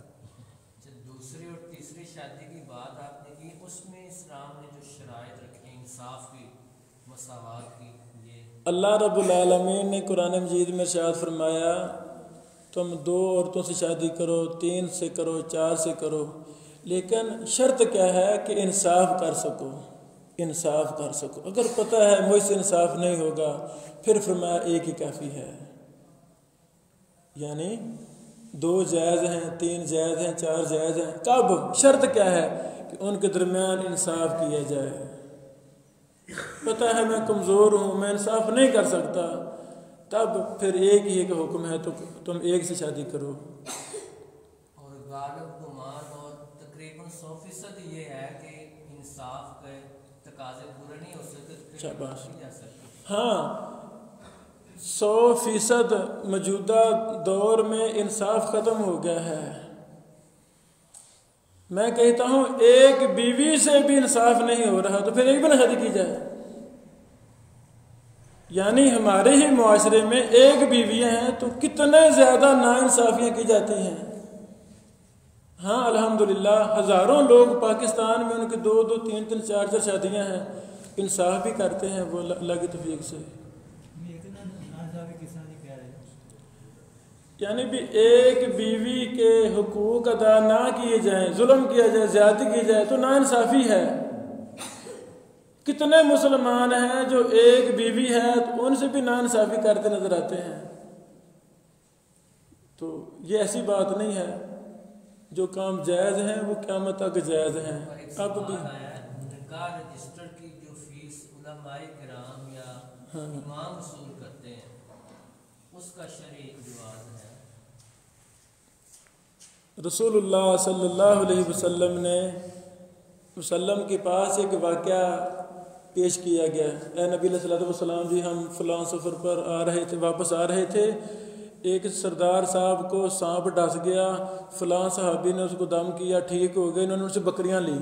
Speaker 7: دوسری اور تیسری شادی کی بات آپ نے کی، اس میں اسلام نے جو شرائط رکھی انصاف کی، مساوات کی، یہ
Speaker 1: اللہ رب العالمین نے قرآن مجید میں ارشاد فرمایا تم 2 عورتوں سے شادی کرو، 3 سے کرو، 4 سے کرو، لیکن شرط کیا ہے کہ انصاف کر سکو، انصاف کر سکو۔ اگر پتہ ہے مجھ سے انصاف نہیں ہوگا پھر فرمایا ایک ہی کافی ہے، یعنی 2 جائز ہیں، 3 جائز ہیں، 4 جائز ہیں۔ کب؟ شرط کیا ہے کہ ان کے درمیان انصاف کیا جائے۔ پتہ ہے میں کمزور ہوں، میں انصاف نہیں کر سکتا، تب پھر ایک ہی ایک حکم ہے تو تم ایک سے شادی کرو۔
Speaker 7: اور غالب گمان اور تقریباً 100% یہ ہے کہ انصاف کے تقاضے پورے نہیں ہو سکتے،
Speaker 1: شاباش۔
Speaker 7: جا سکتے۔
Speaker 1: ہاں 100% موجودہ دور میں انصاف ختم ہو گیا ہے۔ میں کہتا ہوں ایک بیوی سے بھی انصاف نہیں ہو رہا تو پھر ایک بھی نہ شادی کی جائے۔ یعنی ہمارے ہی معاشرے میں ایک بیویاں ہیں تو کتنے زیادہ ناانصافیاں کی جاتی ہیں۔ ہاں الحمدللہ ہزاروں لوگ پاکستان میں ان کی 2 2 3 3 4 4 شادیاں ہیں، انصاف بھی کرتے ہیں وہ اللہ کی توفیق سے۔ یعنی بھی ایک بیوی کے حقوق ادا نہ کیے جائیں، ظلم کیا جائے، زیادتی کی جائے تو ناانصافی ہے۔ کتنے مسلمان ہیں جو ایک بیوی ہے تو ان سے بھی ناانصافی کرتے نظر آتے ہیں۔ تو یہ ایسی بات نہیں ہے، جو کام جائز ہیں وہ قیامت تک جائز ہیں۔ اب بھی
Speaker 7: نکاح رجسٹر کی جو فیس علماء کرام یا امام وصول کرتے ہیں اس کا شرعی جواز ہے۔
Speaker 1: رسول اللہ صلی اللہ علیہ وسلم کے پاس ایک واقعہ پیش کیا گیا، اے نبی علیہ السلام جی ہم فلاں سفر پر آ رہے تھے، واپس آ رہے تھے، ایک سردار صاحب کو سانپ ڈس گیا، فلاں صحابی نے اس کو دم کیا، ٹھیک ہو گئے، انہوں نے ان سے بکریاں لی،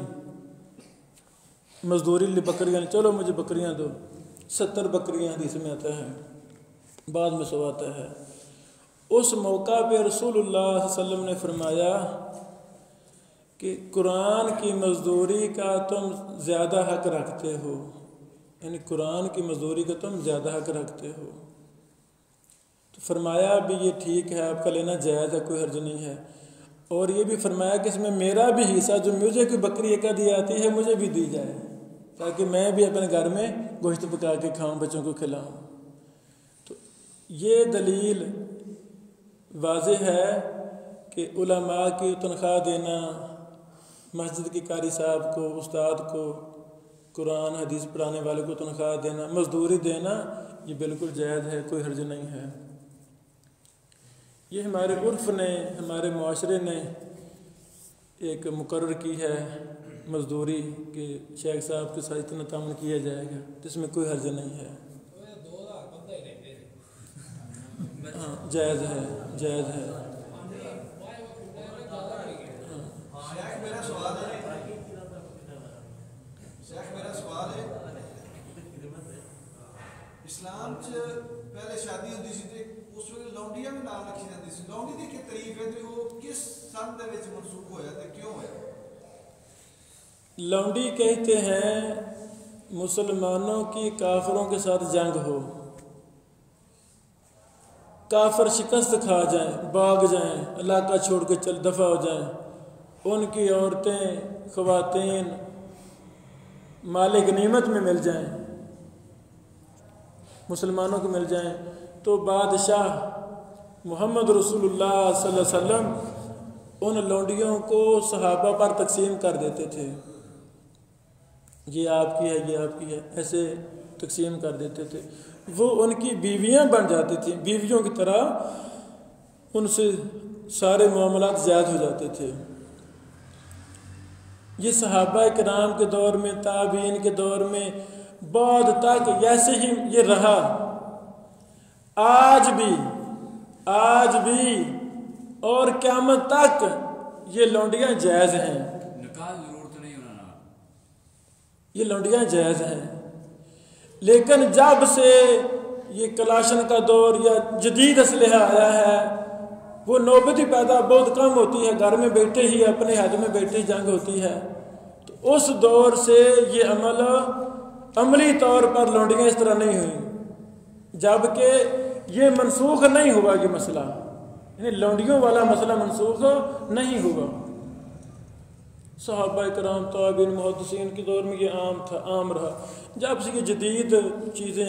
Speaker 1: مزدوری لی، بکریاں لی، چلو مجھے بکریاں دو، 70 بکریاں حدیث میں آتا ہے، بعد میں 100 آتا ہے۔ اس موقع پہ رسول اللہ صلی اللہ علیہ وسلم نے فرمایا کہ قرآن کی مزدوری کا تم زیادہ حق رکھتے ہو، یعنی قرآن کی مزدوری کا تم زیادہ حق رکھتے ہو۔ تو فرمایا بھی یہ ٹھیک ہے، آپ کا لینا جائز ہے، کوئی حرج نہیں ہے، اور یہ بھی فرمایا کہ اس میں میرا بھی حصہ جو مجھے کوئی بکری ایک آدھی آتی ہے مجھے بھی دی جائے، تاکہ میں بھی اپنے گھر میں گوشت پکا کے کھاؤں، بچوں کو کھلاؤں۔ تو یہ دلیل واضح ہے کہ علماء کی تنخواہ دینا، مسجد کی قاری صاحب کو، استاد کو، قرآن حدیث پڑھانے والے کو تنخواہ دینا، مزدوری دینا، یہ بالکل جائز ہے، کوئی حرج نہیں ہے۔ یہ ہمارے عرف نے، ہمارے معاشرے نے ایک مقرر کی ہے مزدوری کہ شیخ صاحب کے ساتھ اتنا تعاون کیا جائے گا، جس میں کوئی حرج نہیں ہے۔ ہاں جائز ہے، جائز ہے۔
Speaker 3: اسلام چ پہلے شادی ہوتی سی تے اس ویلے لونڈیاں بھی نام رکھی جاتی سی، لونڈی دی کی تعریف ہے تے وہ کس سن دے وچ منسوخ ہویا تے کیوں ہویا؟
Speaker 1: لونڈی کہتے ہیں مسلمانوں کی کافروں کے ساتھ جنگ ہو، کافر شکست کھا جائیں، بھاگ جائیں، علاقہ چھوڑ کے چل دفع ہو جائیں، ان کی عورتیں، خواتین مال غنیمت میں مل جائیں، مسلمانوں کو مل جائیں، تو بادشاہ محمد رسول اللہ صلی اللہ علیہ وسلم ان لونڈیوں کو صحابہ پر تقسیم کر دیتے تھے۔ یہ آپ کی ہے یہ آپ کی ہے، ایسے تقسیم کر دیتے تھے۔ وہ ان کی بیویاں بن جاتی تھیں، بیویوں کی طرح ان سے سارے معاملات زیادہ ہو جاتے تھے۔ یہ صحابہ کرام کے دور میں، تابعین کے دور میں بعد تک ایسے ہی یہ رہا۔ آج بھی اور قیامت تک یہ لونڈیاں جائز ہیں،
Speaker 8: نکاح ضرور تو نہیں ہونا،
Speaker 1: یہ لونڈیاں جائز ہیں۔ لیکن جب سے یہ کلاشن کا دور یا جدید اسلحہ آیا ہے، وہ نوبت ہی پیدا بہت کم ہوتی ہے، گھر میں بیٹھے ہی اپنے حد میں بیٹھے جنگ ہوتی ہے، تو اس دور سے یہ عملی طور پر لونڈیاں اس طرح نہیں ہوئیں، جبکہ یہ منسوخ نہیں ہوا، یہ مسئلہ یعنی لونڈیوں والا مسئلہ منسوخ نہیں ہوا۔ صحابہ کرام تابعین محدثین کے دور میں یہ عام تھا، عام رہا۔ جب سے یہ جدید چیزیں